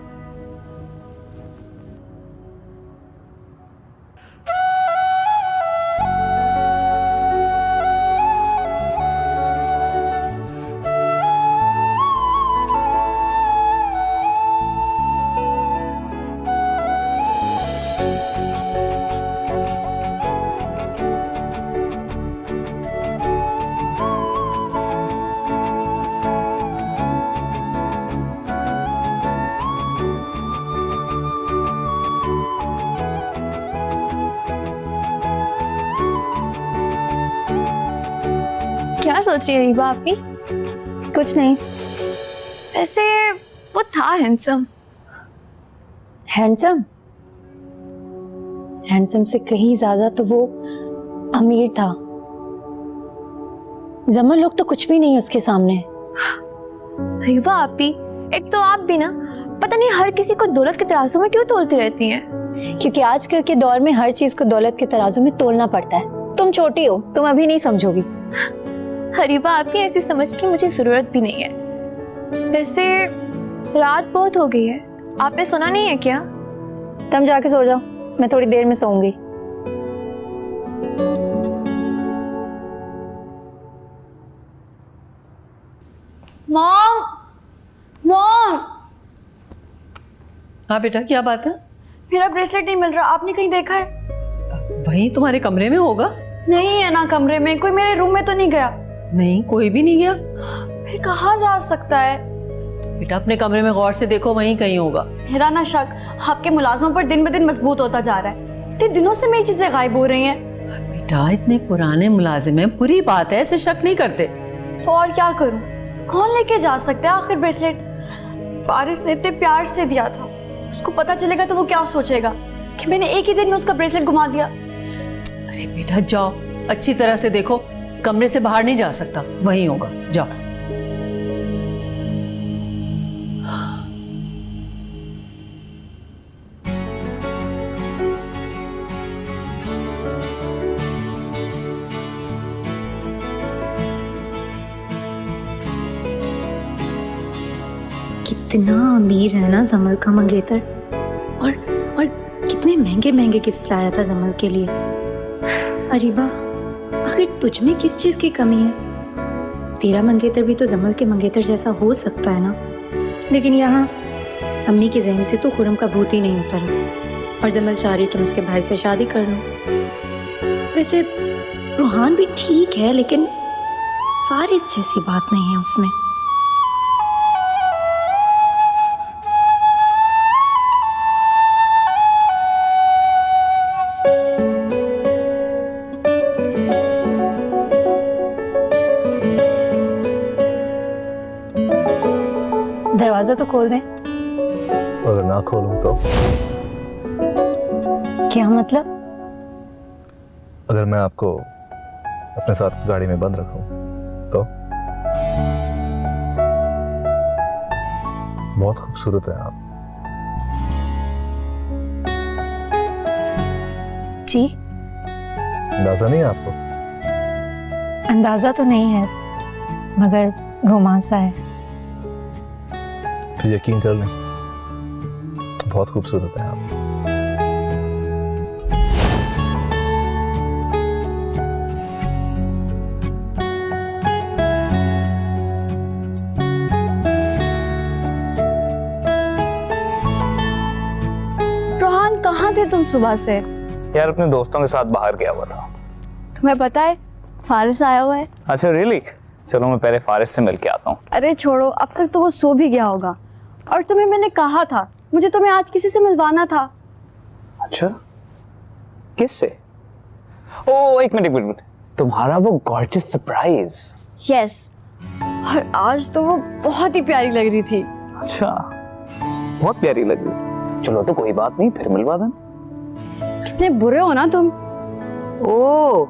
क्या सोच रही है रीबा आपी? कुछ नहीं। वैसे वो था हैंडसम। हैंडसम? हैंडसम से कहीं ज्यादा तो वो अमीर था। जमल लोग तो कुछ भी नहीं उसके सामने। रीबा आपी, एक तो आप भी ना पता नहीं हर किसी को दौलत के तराजू में क्यों तोलती रहती हैं। क्योंकि आजकल के दौर में हर चीज को दौलत के तराजू में तोलना पड़ता है। तुम छोटी हो, तुम अभी नहीं समझोगी। रीबा आपकी ऐसी समझ की मुझे जरूरत भी नहीं है। वैसे रात बहुत हो गई है, आपने सुना नहीं है क्या? तुम जाके सो जाओ, मैं थोड़ी देर में सोऊंगी। मॉम, मॉम, हाँ बेटा, क्या बात है? मेरा ब्रेसलेट नहीं मिल रहा। आपने कहीं देखा है? वहीं तुम्हारे कमरे में होगा। नहीं है ना कमरे में। कोई मेरे रूम में तो नहीं गया? नहीं, कोई भी नहीं गया। फिर कहाँ जा सकता है? बेटा अपने कमरे में गौर से देखो, वहीं कहीं होगा। मेरा ना शक आपके मुलाजमों पर दिन ब दिन मजबूत होता जा रहा है। इतने दिनों से मेरी चीजें गायब हो रही हैं। बेटा इतने पुराने मुलाजिम हैं, बुरी बात है, ऐसे शक नहीं करते। तो और क्या करूं? कौन लेके जा सकता है आखिर ब्रेसलेट? फारिस ने इतने प्यार से दिया था। उसको पता चलेगा तो वो क्या सोचेगा कि मैंने एक ही दिन में उसका ब्रेसलेट घुमा दिया। अरे बेटा जाओ, अच्छी तरह से देखो, कमरे से बाहर नहीं जा सकता, वहीं होगा, जाओ। कितना अमीर है ना जमल का मंगेतर। और कितने महंगे महंगे गिफ्ट्स लाया था जमल के लिए। अरीबा, आखिर तुझ में किस चीज की कमी है? तेरा मंगेतर भी तो जमल के मंगेतर जैसा हो सकता है ना। लेकिन यहाँ अम्मी के जहन से तो खुरम का भूत ही नहीं उतरा। और जमल चाह रही तुम उसके भाई से शादी कर लो। वैसे रूहान भी ठीक है, लेकिन फारिस जैसी बात नहीं है उसमें। दरवाजा तो खोल दें। अगर ना खोलूं तो? क्या मतलब? अगर मैं आपको अपने साथ इस गाड़ी में बंद रखूं तो? बहुत खूबसूरत है आप। जी, अंदाजा नहीं है आपको? अंदाजा तो नहीं है मगर घुमा सा है। तो यकीन कर लें, बहुत खूबसूरत है आप। रोहान कहाँ थे तुम सुबह से? यार अपने दोस्तों के साथ बाहर गया हुआ था। तुम्हें पता है फारिस आया हुआ है? अच्छा रियली? चलो मैं पहले फारिस से मिल के आता हूँ। अरे छोड़ो, अब तक तो वो सो भी गया होगा। और तुम्हें मैंने कहा था, मुझे तुम्हें आज किसी से मिलवाना था। अच्छा किससे? ओ एक मिनट, तुम्हारा वो गॉर्जियस सरप्राइज। यस, और आज तो वो बहुत ही प्यारी लग रही थी। अच्छा बहुत प्यारी लगी। चलो तो कोई बात नहीं, फिर मिलवा देना। कितने बुरे हो ना तुम। ओ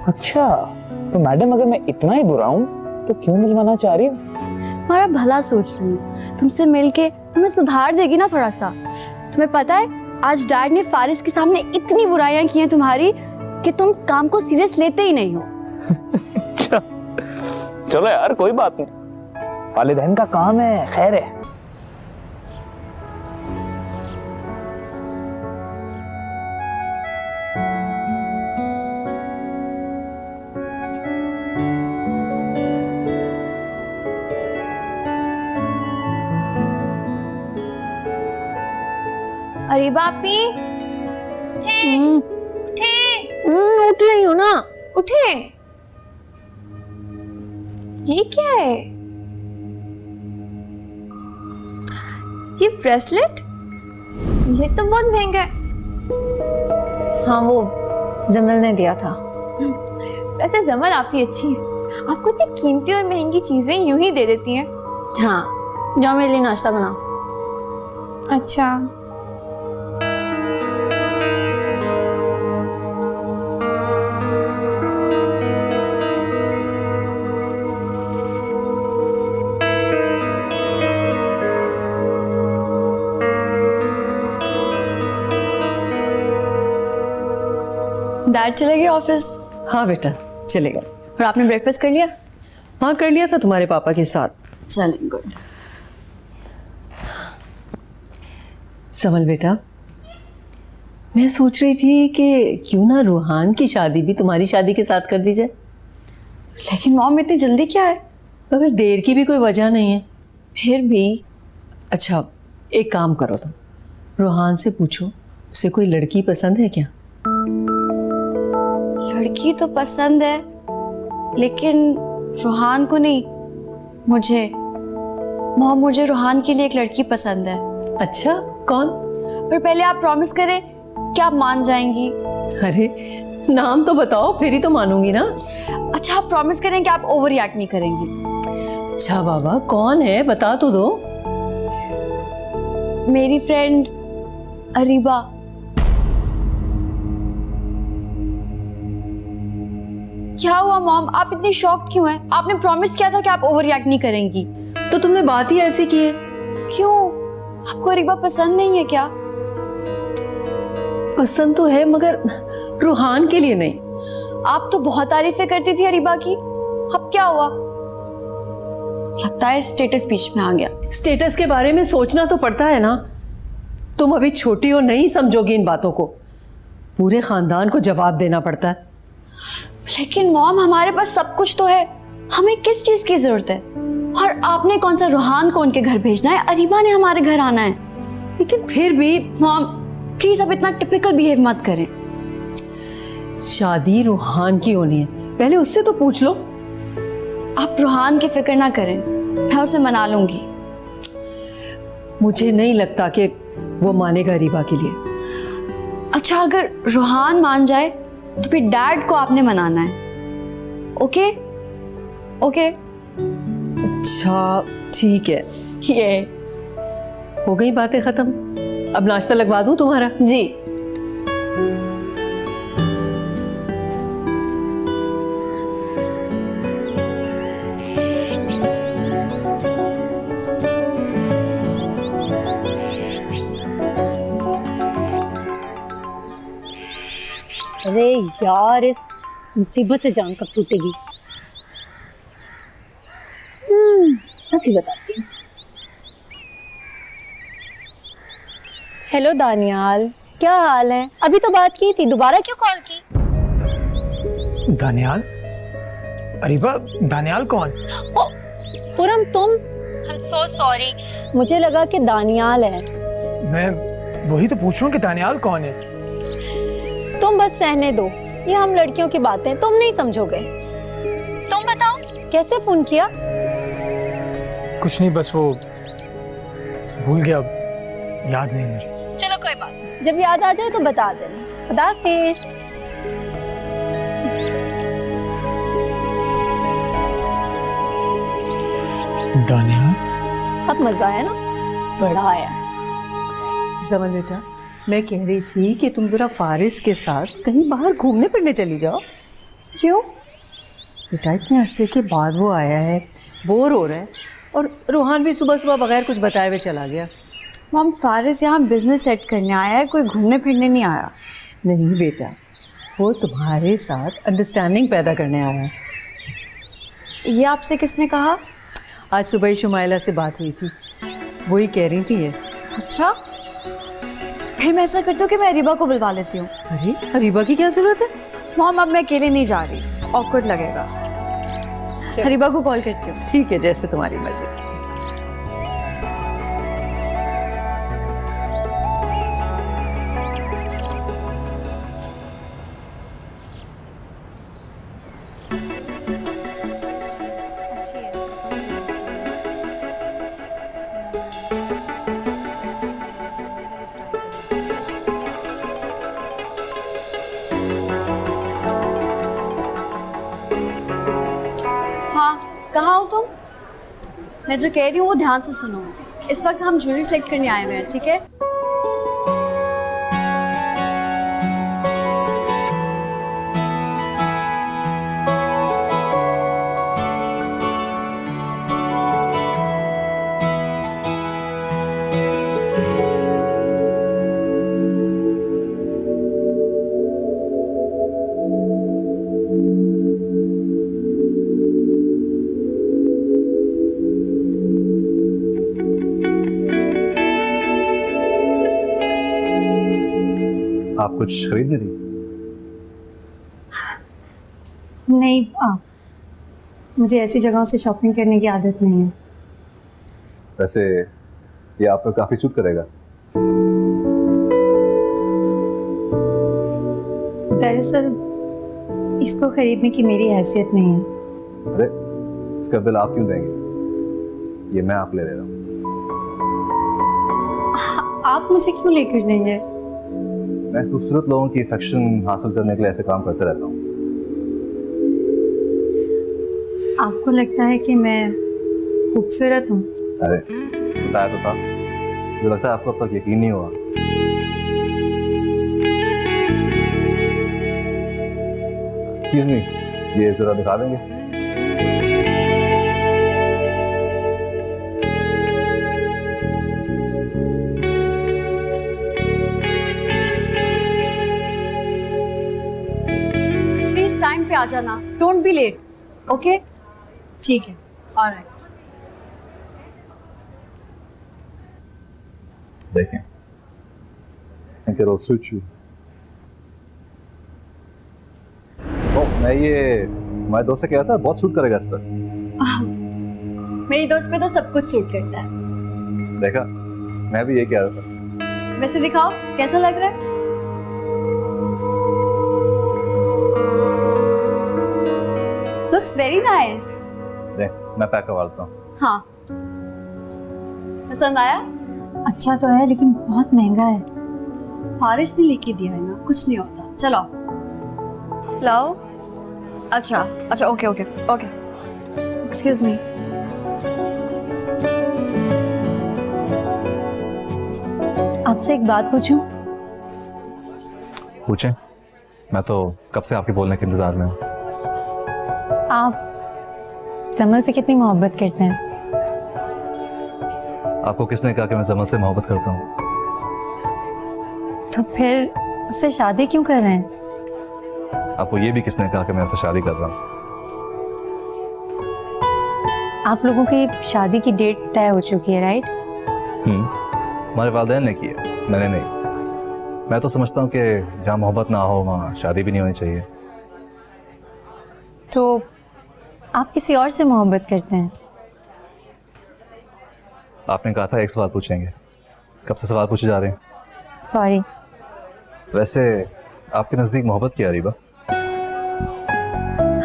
अच्छा, तो मैडम अगर मैं इतना ही बुरा हूँ तो क्यों मिलवाना चाह रही हो? तुम्हारा भला सोच रही हूँ, तुमसे मिलके तुम्हें सुधार देगी ना थोड़ा सा। तुम्हें पता है आज डैड ने फारिस के सामने इतनी बुराइयां की हैं तुम्हारी कि तुम काम को सीरियस लेते ही नहीं हो। चलो यार कोई बात नहीं, वालिदैन का काम है, खैर है। अरे बापी, उठ रही हो ना? उठे। ये क्या है? ये ब्रेसलेट? ये तो बहुत महंगा है। हाँ, वो जमील ने दिया था। वैसे जमल आपकी अच्छी है, आपको इतनी कीमती और महंगी चीजें यूं ही दे देती हैं। हाँ, जाओ मेरे लिए नाश्ता बना। अच्छा डैड चले गए ऑफिस? हाँ बेटा चले गए। और आपने ब्रेकफास्ट कर लिया? हाँ कर लिया था तुम्हारे पापा के साथ। चलें, गुड। समल बेटा, मैं सोच रही थी कि क्यों ना रूहान की शादी भी तुम्हारी शादी के साथ कर दी जाए। लेकिन मॉम इतनी जल्दी क्या है? मगर देर की भी कोई वजह नहीं है। फिर भी अच्छा एक काम करो तुम, रूहान से पूछो उसे कोई लड़की पसंद है क्या? लड़की तो पसंद है लेकिन रूहान को नहीं, मुझे। मॉम मुझे रूहान के लिए एक लड़की पसंद है। अच्छा कौन? पर पहले आप प्रॉमिस करें कि आप मान जाएंगी। अरे नाम तो बताओ फिर ही तो मानूंगी ना। अच्छा आप प्रॉमिस करें कि आप ओवर रिएक्ट नहीं करेंगी। अच्छा बाबा कौन है बता तो दो। मेरी फ्रेंड अरीबा। क्या हुआ मॉम, आप इतनी शॉक्ड क्यों हैं? आपने प्रॉमिस किया था कि आप ओवर रिएक्ट नहीं करेंगी। तो तुमने बात ही ऐसी की है। क्यों, आपको अरीबा पसंद नहीं है क्या? पसंद तो है मगर रूहान के लिए नहीं। आप तो बहुत तारीफें करती थी अरीबा की, अब क्या हुआ? लगता है स्टेटस बीच में आ गया। स्टेटस के बारे में सोचना तो पड़ता है ना। तुम अभी छोटी हो, नहीं समझोगी इन बातों को। पूरे खानदान को जवाब देना पड़ता है। लेकिन मॉम हमारे पास सब कुछ तो है, हमें किस चीज की जरूरत है? और आपने कौन सा रूहान को उनके घर भेजना है, अरीबा ने हमारे घर आना है। लेकिन फिर भी मॉम प्लीज अब इतना टिपिकल बिहेव मत करें। शादी रूहान की होनी है, पहले उससे तो पूछ लो। आप रूहान की फिक्र ना करें, मैं उसे मना लूंगी। मुझे नहीं लगता कि वो मानेगा अरीबा के लिए। अच्छा अगर रूहान मान जाए तो फिर डैड को आपने मनाना है। Okay okay. अच्छा ठीक है, ये हो गई बातें खत्म। अब नाश्ता लगवा दूं तुम्हारा? जी। यार, इस मुसीबत से जान कब छूटेगी। अभी बताती हूँ। हेलो दानियाल, क्या हाल है? अभी तो बात की थी, दोबारा क्यों कॉल की? दानियाल? अरीबा, दानियाल कौन? ओ, खुरम तुम? I'm so sorry, मुझे लगा कि दानियाल है। मैं वही तो पूछ रहा हूँ कि दानियाल कौन है। तुम बस रहने दो, ये हम लड़कियों की बातें तुम नहीं समझोगे। तुम बताओ कैसे फोन किया? कुछ नहीं, बस वो भूल गया, याद नहीं मुझे। चलो कोई बात नहीं, जब याद आ जाए तो बता देना। खुदा हाफिज़। दानियाल? अब मजा आया ना? बड़ा आया। जमल बेटा, मैं कह रही थी कि तुम जरा फारिस के साथ कहीं बाहर घूमने फिरने चली जाओ। क्यों? बेटा इतने अरसे के बाद वो आया है, बोर हो रहा है, और रूहान भी सुबह सुबह बगैर कुछ बताए हुए चला गया। मॉम, फारिस यहाँ बिजनेस सेट करने आया है, कोई घूमने फिरने नहीं आया। नहीं बेटा, वो तुम्हारे साथ अंडरस्टैंडिंग पैदा करने आया है। ये आपसे किसने कहा? आज सुबह ही शुमाइला से बात हुई थी, वही कह रही थी ये। अच्छा, फिर मैं ऐसा करती हूँ कि मैं अरीबा को बुलवा लेती हूँ। अरे अरीबा की क्या जरूरत है? मॉम, अब मैं अकेले नहीं जा रही, ऑकवर्ड लगेगा। अरीबा को कॉल करती हूँ। ठीक है, जैसे तुम्हारी मर्जी। हाँ, कहाँ हो तुम? मैं जो कह रही हूँ वो ध्यान से सुनो। इस वक्त हम ज्वेलरी सेलेक्ट करने आए हुए हैं, ठीक है? आप कुछ खरीद रही? नहीं, मुझे ऐसी जगहों से शॉपिंग करने की आदत नहीं है। वैसे ये आप पर काफी सूट करेगा। दरअसल इसको खरीदने की मेरी हैसियत नहीं है। अरे इसका बिल आप क्यों देंगे? ये मैं आप ले रहा हूँ। आप मुझे क्यों लेकर देंगे? मैं खूबसूरत लोगों की अफेक्शन हासिल करने के लिए ऐसे काम करते रहता हूँ। आपको लगता है कि मैं खूबसूरत हूँ? अरे बताया तो था, मुझे लगता है आपको अब तक यकीन नहीं हुआ। एक्सक्यूज मी, ये जरा दिखा देंगे? प्लीज टाइम पे आ जाना, डोंट बी लेट। ओके, ठीक है, ऑलराइट। देखें, think it'll suit you। मैं ये तुम्हारे दोस्त से कहा था, बहुत सूट करेगा इस पर। मेरी दोस्त पे तो सब कुछ सूट करता है। देखा, मैं भी ये कह रहा था। वैसे दिखाओ कैसा लग रहा है। Looks very nice. देख, मैं पैक करवा लेता हूँ। हाँ, पसंद आया? अच्छा तो है, लेकिन बहुत महंगा है। फारिस ने लेके दिया है ना, कुछ नहीं होता। चलो लाओ। अच्छा अच्छा, okay okay okay. Excuse me. आपसे एक बात पूछूं? पूछें, मैं तो कब से आपके बोलने के इंतजार में हूँ। आप जमल से कितनी मोहब्बत करते हैं? आपको किसने कहा कि मैं जमल से मोहब्बत करता हूँ? तो फिर उससे शादी क्यों कर रहे हैं? आपको ये भी किसने कहा कि मैं उससे शादी कर रहा हूँ? आप लोगों की शादी की डेट तय हो चुकी है, राइट? हमारे वालिदैन ने की है, मैंने नहीं। मैं तो समझता हूँ कि जहाँ मोहब्बत ना हो वहाँ शादी भी नहीं होनी चाहिए। तो आप किसी और से मोहब्बत करते हैं? आपने कहा था एक सवाल पूछेंगे, कब से सवाल पूछे जा रहे हैं? सॉरी। वैसे आपके नज़दीक मोहब्बत क्या है अरीबा?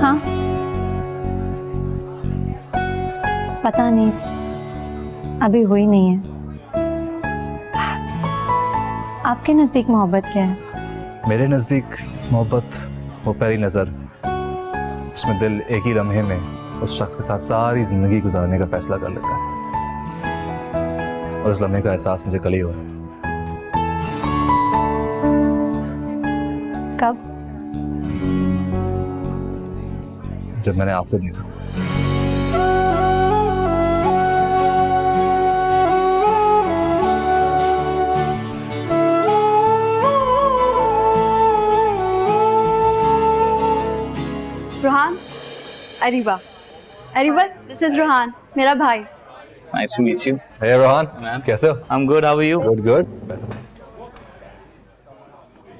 हाँ, पता नहीं, अभी हुई नहीं है। आपके नज़दीक मोहब्बत क्या है? मेरे नज़दीक मोहब्बत वो पहली नज़र जिसमें दिल एक ही लम्हे में उस शख्स के साथ सारी ज़िंदगी गुजारने का फैसला कर लेता है, और उस लम्हे का एहसास मुझे कल ही हुआ। कब? जब मैंने आपको देखा। रोहान, अरीबा, अरीबा, दिस इज रोहान, मेरा भाई। Nice to meet you. Hey Rohan, कैसे हो? I am good, how are you? Good.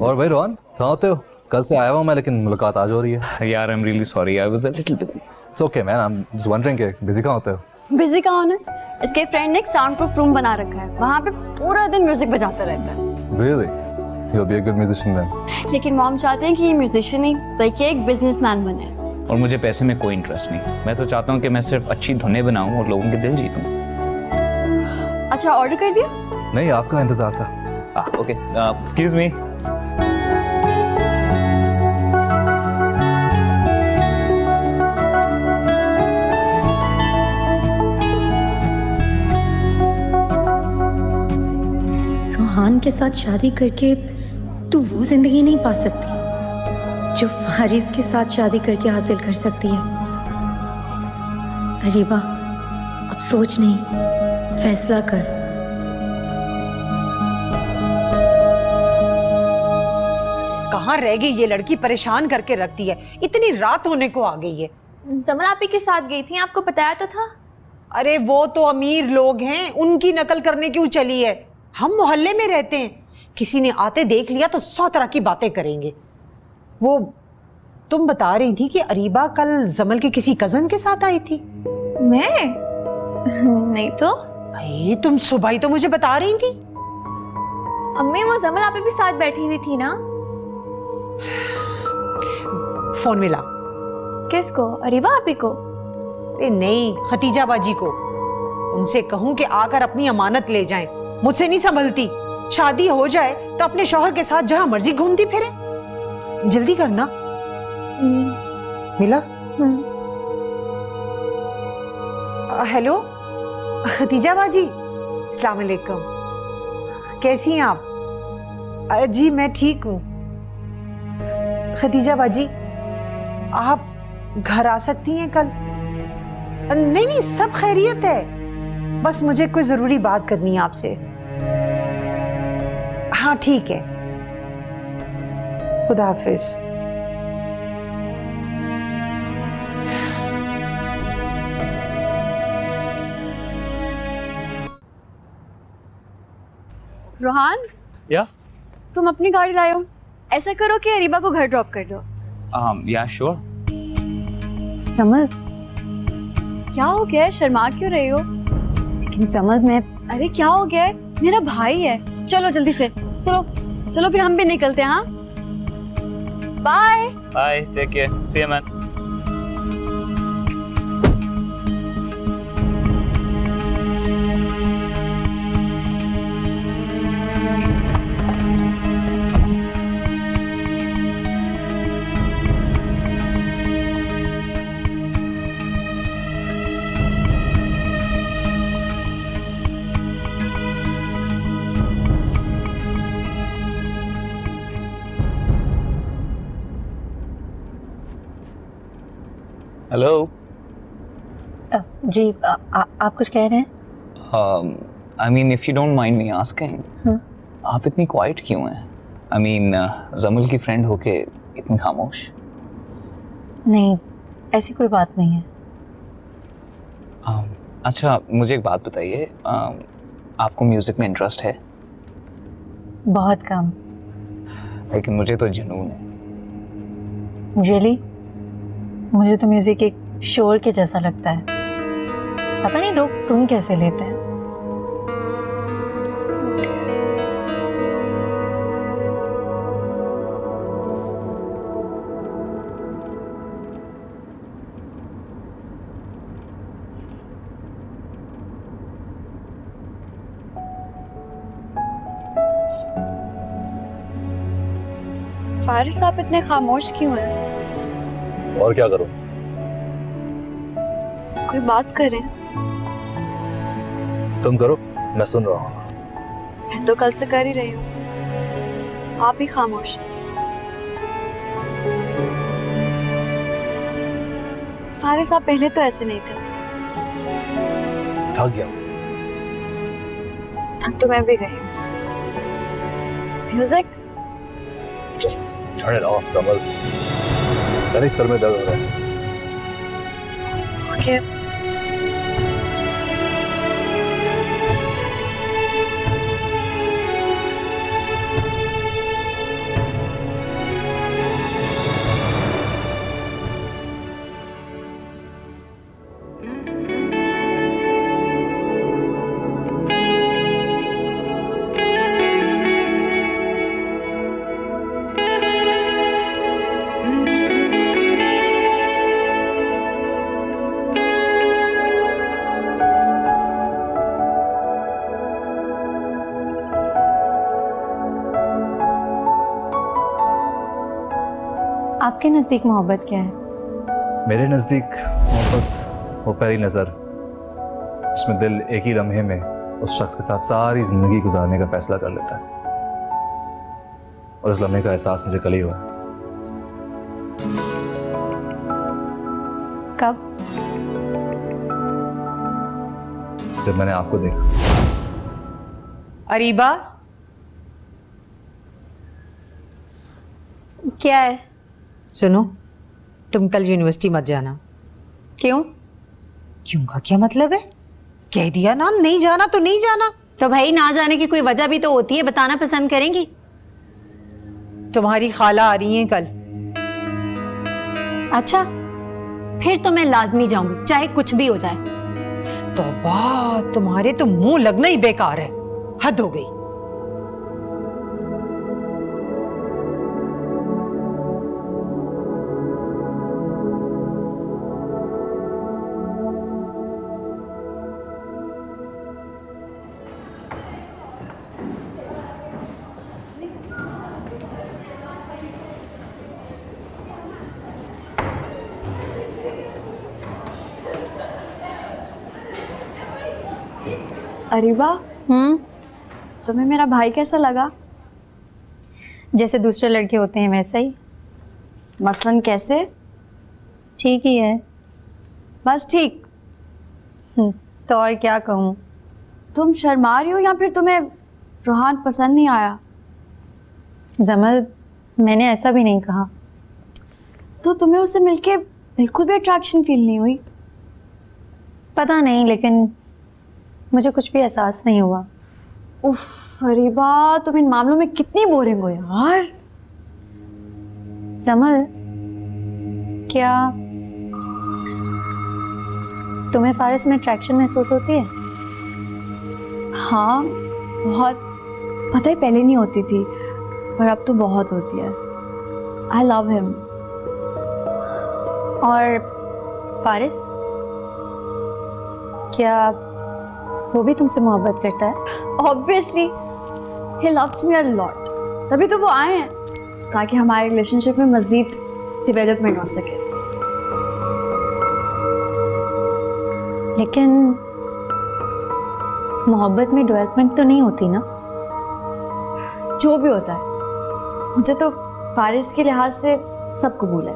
और भाई रोहन, कहाँ होते हो? कल से आया हुआ मैं, लेकिन मुलाकात आज हो रही है। यार I am really sorry, I was a little busy. It's okay man, I am just wondering कि बिजी कहाँ होते हो? बिजी कहाँ होना? इसके फ्रेंड ने एक साउंड प्रूफ रूम बना रखा है, वहाँ पे पूरा दिन म्यूजिक बजाता रहता है। Really? You'll be a good musician then. लेकिन मॉम चाहते हैं कि ये म्यूजिशियन ही बल्कि एक बिजनेसमैन बने। और मुझे पैसे में कोई इंटरेस्ट नहीं, मैं तो चाहता हूँ कि मैं सिर्फ अच्छी धुनें बनाऊँ और लोगों के दिल जीतूँ। अच्छा, ऑर्डर कर दिया? नहीं, आपका इंतजार था। Okay, excuse me. रोहान के साथ शादी करके तू वो जिंदगी नहीं पा सकती जो फारिस के साथ शादी करके हासिल कर सकती है। अरीबा, अब सोच नहीं, फैसला कर। कहाँ रह गई ये लड़की, परेशान करके रखती है। इतनी रात होने को आ गई है। समर आप ही के साथ गई थी, आपको बताया तो था। अरे वो तो अमीर लोग हैं, उनकी नकल करने क्यों चली है? हम मोहल्ले में रहते हैं, किसी ने आते देख लिया तो 100 तरह की बातें करेंगे। वो तुम बता रही थी कि अरीबा कल जमल के किसी कजन के साथ आई थी। मैं नहीं तो। अरे तुम सुबह ही तो मुझे बता रही थी। अम्मी वो जमल आप ही भी साथ बैठी हुई थी ना? फोन मिला। किसको? अरीबा आप ही को? अरे नहीं, खतीजा बाजी को। उनसे कहूं कि आकर अपनी अमानत ले जाएं। मुझसे नहीं संभलती। शादी हो जाए तो अपने शौहर के साथ जहां मर्जी घूमती फिरे। जल्दी करना। मिला? हेलो खतीजा बाजी, अस्सलाम वालेकुम। कैसी हैं आप? जी मैं ठीक हूँ। खतीजा बाजी, आप घर आ सकती हैं कल? नहीं नहीं, सब खैरियत है, बस मुझे कोई जरूरी बात करनी है आपसे। हाँ ठीक है, खुदा हाफिज। रोहान, या तुम अपनी गाड़ी लाओ। ऐसा करो कि अरीबा को घर ड्रॉप कर दो। या श्योर। समर, क्या हो गया है? शर्मा क्यों रही हो? लेकिन समर मैं... अरे क्या हो गया है? मेरा भाई है। चलो जल्दी से, चलो चलो फिर हम भी निकलते हैं। हाँ bye bye, take care, see you man. Hello. जी आप कुछ कह रहे हैं? I mean if you don't mind me asking, आप इतनी क्वाइट क्यों हैं? आई मीन जमल की फ्रेंड होके इतनी खामोश? नहीं, ऐसी कोई बात नहीं है। अच्छा मुझे एक बात बताइए, आपको म्यूजिक में इंटरेस्ट है? बहुत कम। लेकिन मुझे तो जुनून है। रियली? मुझे तो म्यूजिक एक शोर के जैसा लगता है, पता नहीं लोग सुन कैसे लेते हैं। फारिस, आप इतने खामोश क्यों हैं? और क्या करूं? कोई बात करें? तुम करो, मैं सुन रहा हूं। मैं तो कल से कर ही रही हूँ, आप ही खामोश हैं। फारिस, आप पहले तो ऐसे नहीं थे। थक गया। थक तो मैं भी गई हूँ। Music? Just turn it off, समल। मेरे सर में दर्द हो रहा है। ओके। आपके नज़दीक मोहब्बत क्या है? मेरे नज़दीक मोहब्बत वो पहली नज़र जिसमें दिल एक ही लम्हे में उस शख्स के साथ सारी ज़िंदगी गुजारने का फैसला कर लेता है, और उस लम्हे का एहसास मुझे कल ही हुआ। कब? जब मैंने आपको देखा। अरीबा, क्या है? सुनो, तुम कल यूनिवर्सिटी मत जाना। क्यों? क्यों का क्या मतलब है? कह दिया ना, नहीं जाना तो नहीं जाना। तो भाई ना जाने की कोई वजह भी तो होती है, बताना पसंद करेंगी? तुम्हारी खाला आ रही हैं कल। अच्छा, फिर तो मैं लाजमी जाऊंगी, चाहे कुछ भी हो जाए। तौबा, तुम्हारे तो मुंह लगना ही बेकार है, हद हो गई। अरीबा, तुम्हें मेरा भाई कैसा लगा? जैसे दूसरे लड़के होते हैं वैसा ही। मसलन कैसे? ठीक ही है। बस ठीक? तो और क्या कहूँ? तुम शर्मा रही हो या फिर तुम्हें रोहान पसंद नहीं आया? जमल, मैंने ऐसा भी नहीं कहा। तो तुम्हें उससे मिलके बिल्कुल भी अट्रैक्शन फील नहीं हुई? पता नहीं, लेकिन मुझे कुछ भी एहसास नहीं हुआ। उफ फरीबा, तुम इन मामलों में कितनी बोरिंग हो यार। जमल, क्या तुम्हें फारिस में अट्रैक्शन महसूस होती है? हाँ बहुत, पता है पहले नहीं होती थी पर अब तो बहुत होती है। I love him. और फारिस, क्या वो भी तुमसे मोहब्बत करता है? Obviously, he loves me a lot, तभी तो वो आए हैं ताकि हमारे रिलेशनशिप में मज़ीद डेवलपमेंट हो सके। लेकिन मोहब्बत में डेवलपमेंट तो नहीं होती ना? जो भी होता है, मुझे तो फारिस के लिहाज से सब कबूल है।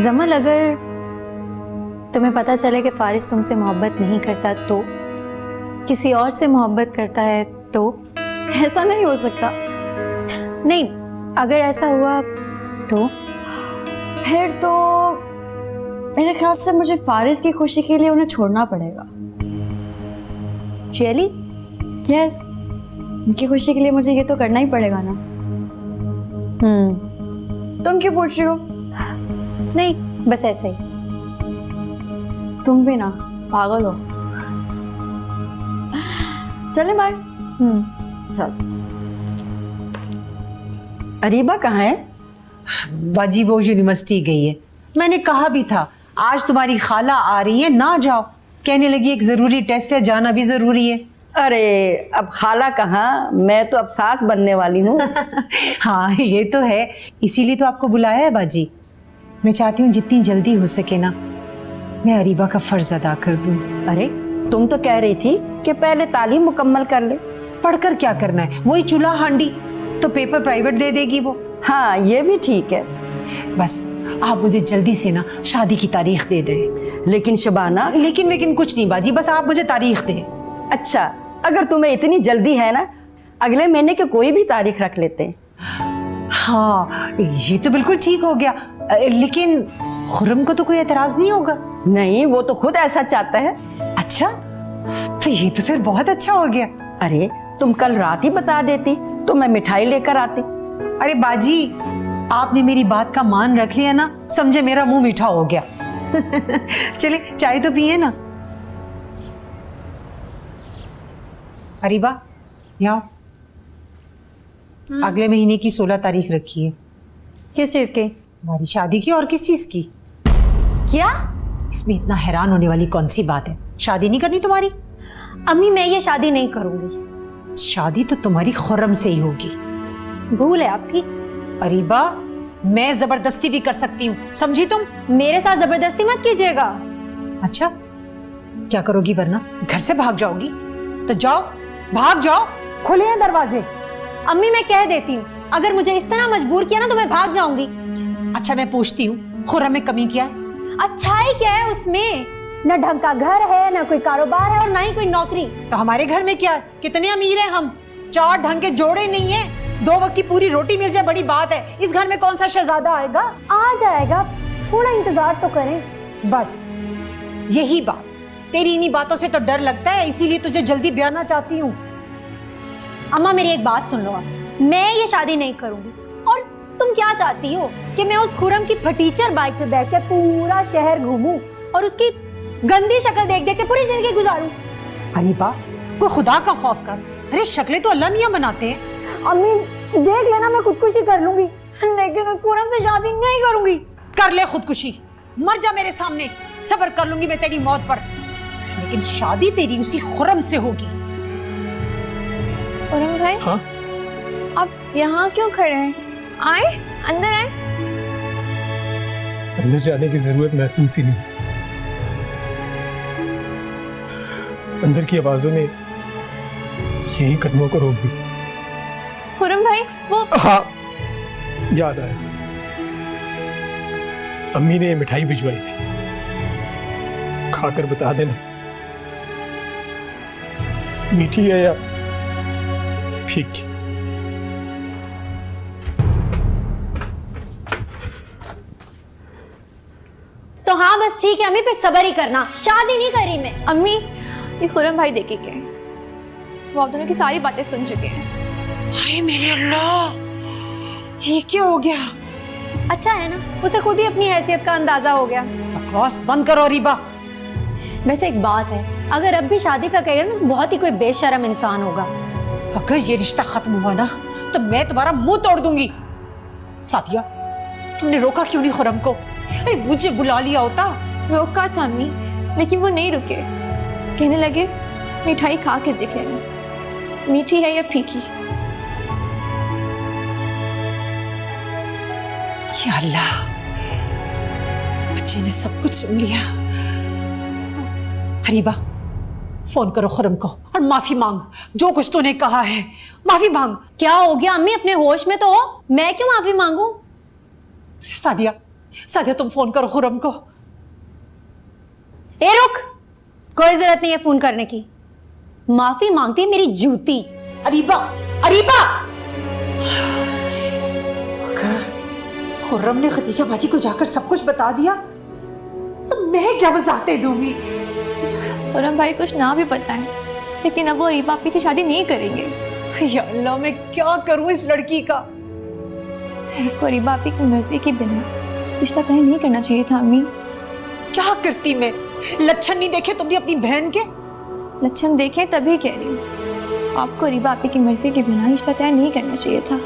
जमल, अगर तुम्हें पता चले कि फारिस तुमसे मोहब्बत नहीं करता, तो किसी और से मोहब्बत करता है, तो? ऐसा नहीं हो सकता। नहीं, अगर ऐसा हुआ तो फिर तो मेरे ख्याल से मुझे फारिस की खुशी के लिए उन्हें छोड़ना पड़ेगा। रियली? यस, उनकी खुशी के लिए मुझे ये तो करना ही पड़ेगा ना। तुम क्यों पूछ रही हो? नहीं, बस ऐसे ही। तुम भी ना पागल हो। चले बाय। चल। अरीबा कहाँ है? बाजी वो यूनिवर्सिटी गई है। मैंने कहा भी था आज तुम्हारी खाला आ रही है, ना जाओ। कहने लगी एक जरूरी टेस्ट है, जाना भी जरूरी है। अरे अब खाला कहाँ, मैं तो अब सास बनने वाली हूँ। हाँ ये तो है, इसीलिए तो आपको बुलाया है बाजी। मैं चाहती हूँ जितनी जल्दी हो सके ना मैं अरीबा का फर्ज अदा कर दूँ। अरे तुम तो कह रही थी कि पहले तालीम मुकम्मल कर ले। पढ़कर क्या करना है, वही चूल्हा हांडी, तो पेपर प्राइवेट दे देगी वो। हाँ ये भी ठीक है। बस आप मुझे जल्दी से ना शादी की तारीख दे दें। लेकिन शबाना। लेकिन कुछ नहीं बाजी, बस आप मुझे तारीख दें। अच्छा, अगर तुम्हें इतनी जल्दी है ना, अगले महीने की कोई भी तारीख रख लेते हैं। हाँ ये तो बिल्कुल ठीक हो गया, लेकिन खुरम को तो कोई एतराज नहीं होगा? नहीं, वो तो खुद ऐसा चाहता है। अच्छा, तो ये तो फिर बहुत अच्छा हो गया। अरे तुम कल रात ही बता देती तो मैं मिठाई लेकर आती। अरे बाजी, आपने मेरी बात का मान रख लिया ना, समझे मेरा मुंह मीठा हो गया। चले चाय तो पिए ना। अरीबा यहाँ अगले महीने की 16 तारीख रखी है। किस चीज की? हमारी शादी की। और किस चीज की? क्या? इसमें इतना हैरान होने वाली कौन सी बात है? शादी नहीं करनी तुम्हारी? अम्मी मैं ये शादी नहीं करूंगी। शादी तो तुम्हारी खुर्रम से ही होगी। भूल है आपकी। अरीबा मैं जबरदस्ती भी कर सकती हूँ, समझी तुम? मेरे साथ जबरदस्ती मत कीजिएगा। अच्छा क्या करोगी, वरना घर से भाग जाओगी? तो जाओ, भाग जाओ, खुले हैं दरवाजे। अम्मी मैं कह देती हूँ, अगर मुझे इस तरह मजबूर किया ना तो मैं भाग जाऊंगी। अच्छा मैं पूछती हूँ, खुर्रम में कमी क्या है? अच्छाई क्या है उसमें? न ढंग का घर है, न कोई कारोबार है, और ना ही कोई नौकरी। तो हमारे घर में क्या है? कितने अमीर हैं हम, 4 ढंग के जोड़े नहीं है, 2 वक्त की पूरी रोटी मिल जाए बड़ी बात है। इस घर में कौन सा शहजादा आएगा? आ जाएगा, थोड़ा इंतजार तो करें। बस यही बात, तेरी इन्हीं बातों से तो डर लगता है, इसीलिए तुझे जल्दी ब्याहना चाहती हूँ। अम्मा मेरी एक बात सुन लो आप, मैं ये शादी नहीं करूंगी। और तुम क्या चाहती हो कि मैं उस खुरम की फटीचर बाइक पे बैठ के पूरा शहर घूमूं और उसकी गंदी शक्ल देख देख के पूरी जिंदगी गुजारूं? अरीबा कोई खुदा का खौफ कर, अरे शक्लें तो अल्लाह मियां बनाते हैं। अम्मी देख लेना, मैं खुदकुशी कर लूंगी, लेकिन उस खुरम से शादी नहीं करूंगी। कर ले खुदकुशी, मर जा मेरे सामने, सब्र कर लूंगी मैं तेरी मौत पर, लेकिन शादी तेरी उसी खुरम से होगी। खुरम भाई, हाँ? आप यहाँ क्यों खड़े हैं? आए, अंदर आए। अंदर जाने की जरूरत महसूस ही नहीं। अंदर की आवाजों ने यही कदमों को रोक दी। खुरम भाई वो। हाँ याद आया, अम्मी ने मिठाई भिजवाई थी, खाकर बता देना मीठी है या फीकी। तो हाँ बस ठीक है अम्मी, फिर सब्र ही करना, शादी नहीं करी मैं। अम्मी ये खुरम भाई देखे के हैं, वो आप दोनों की सारी बातें सुन चुके हैं। हाय मेरे अल्लाह, ये क्या हो गया? अच्छा है ना, उसे खुद ही अपनी हैसियत का अंदाजा हो गया। बकवास बंद करो अरीबा। वैसे एक बात है, अगर अब भी शादी का कहेगा ना तो बहुत ही कोई बेशरम इंसान होगा। अगर ये रिश्ता खत्म हुआ ना तो मैं तुम्हारा मुंह तोड़ दूंगी। सादिया तुमने रोका क्यों नहीं खुरम को? अरे मुझे बुला लिया होता। रोका था अम्मी, लेकिन वो नहीं रुके। कहने लगे मिठाई खा के देख लेना, मीठी है या फीकी। या अल्लाह, इस बच्चे ने सब कुछ सुन लिया। हरीबा फोन करो खुरम को और माफी मांग, जो कुछ तूने कहा है माफी मांग। क्या हो गया अम्मी, अपने होश में तो हो, मैं क्यों माफी मांगू? सादिया, सादिया तुम फोन करो खुरम को। ए रुक, कोई जरूरत नहीं है फोन करने की, माफी मांगती है मेरी जूती। अरीबा, अरीबा खुर्रम ने खदीजा बाजी को जाकर सब कुछ बता दिया तो मैं क्या वजाहतें दूंगी? खुर्रम भाई कुछ ना भी पता है, लेकिन अब वो रीबा आपी से शादी नहीं करेंगे। या अल्लाह, मैं क्या करूं इस लड़की का? आपको रीबा आपी की मर्जी के बिना रिश्ता तय नहीं करना चाहिए था अम्मी। क्या करती मैं? लक्षण नहीं देखे तुमने अपनी बहन के? लक्षण देखे तभी कह रही हूँ, आपको रीबा आपी की मर्जी के बिना रिश्ता तय नहीं करना चाहिए था।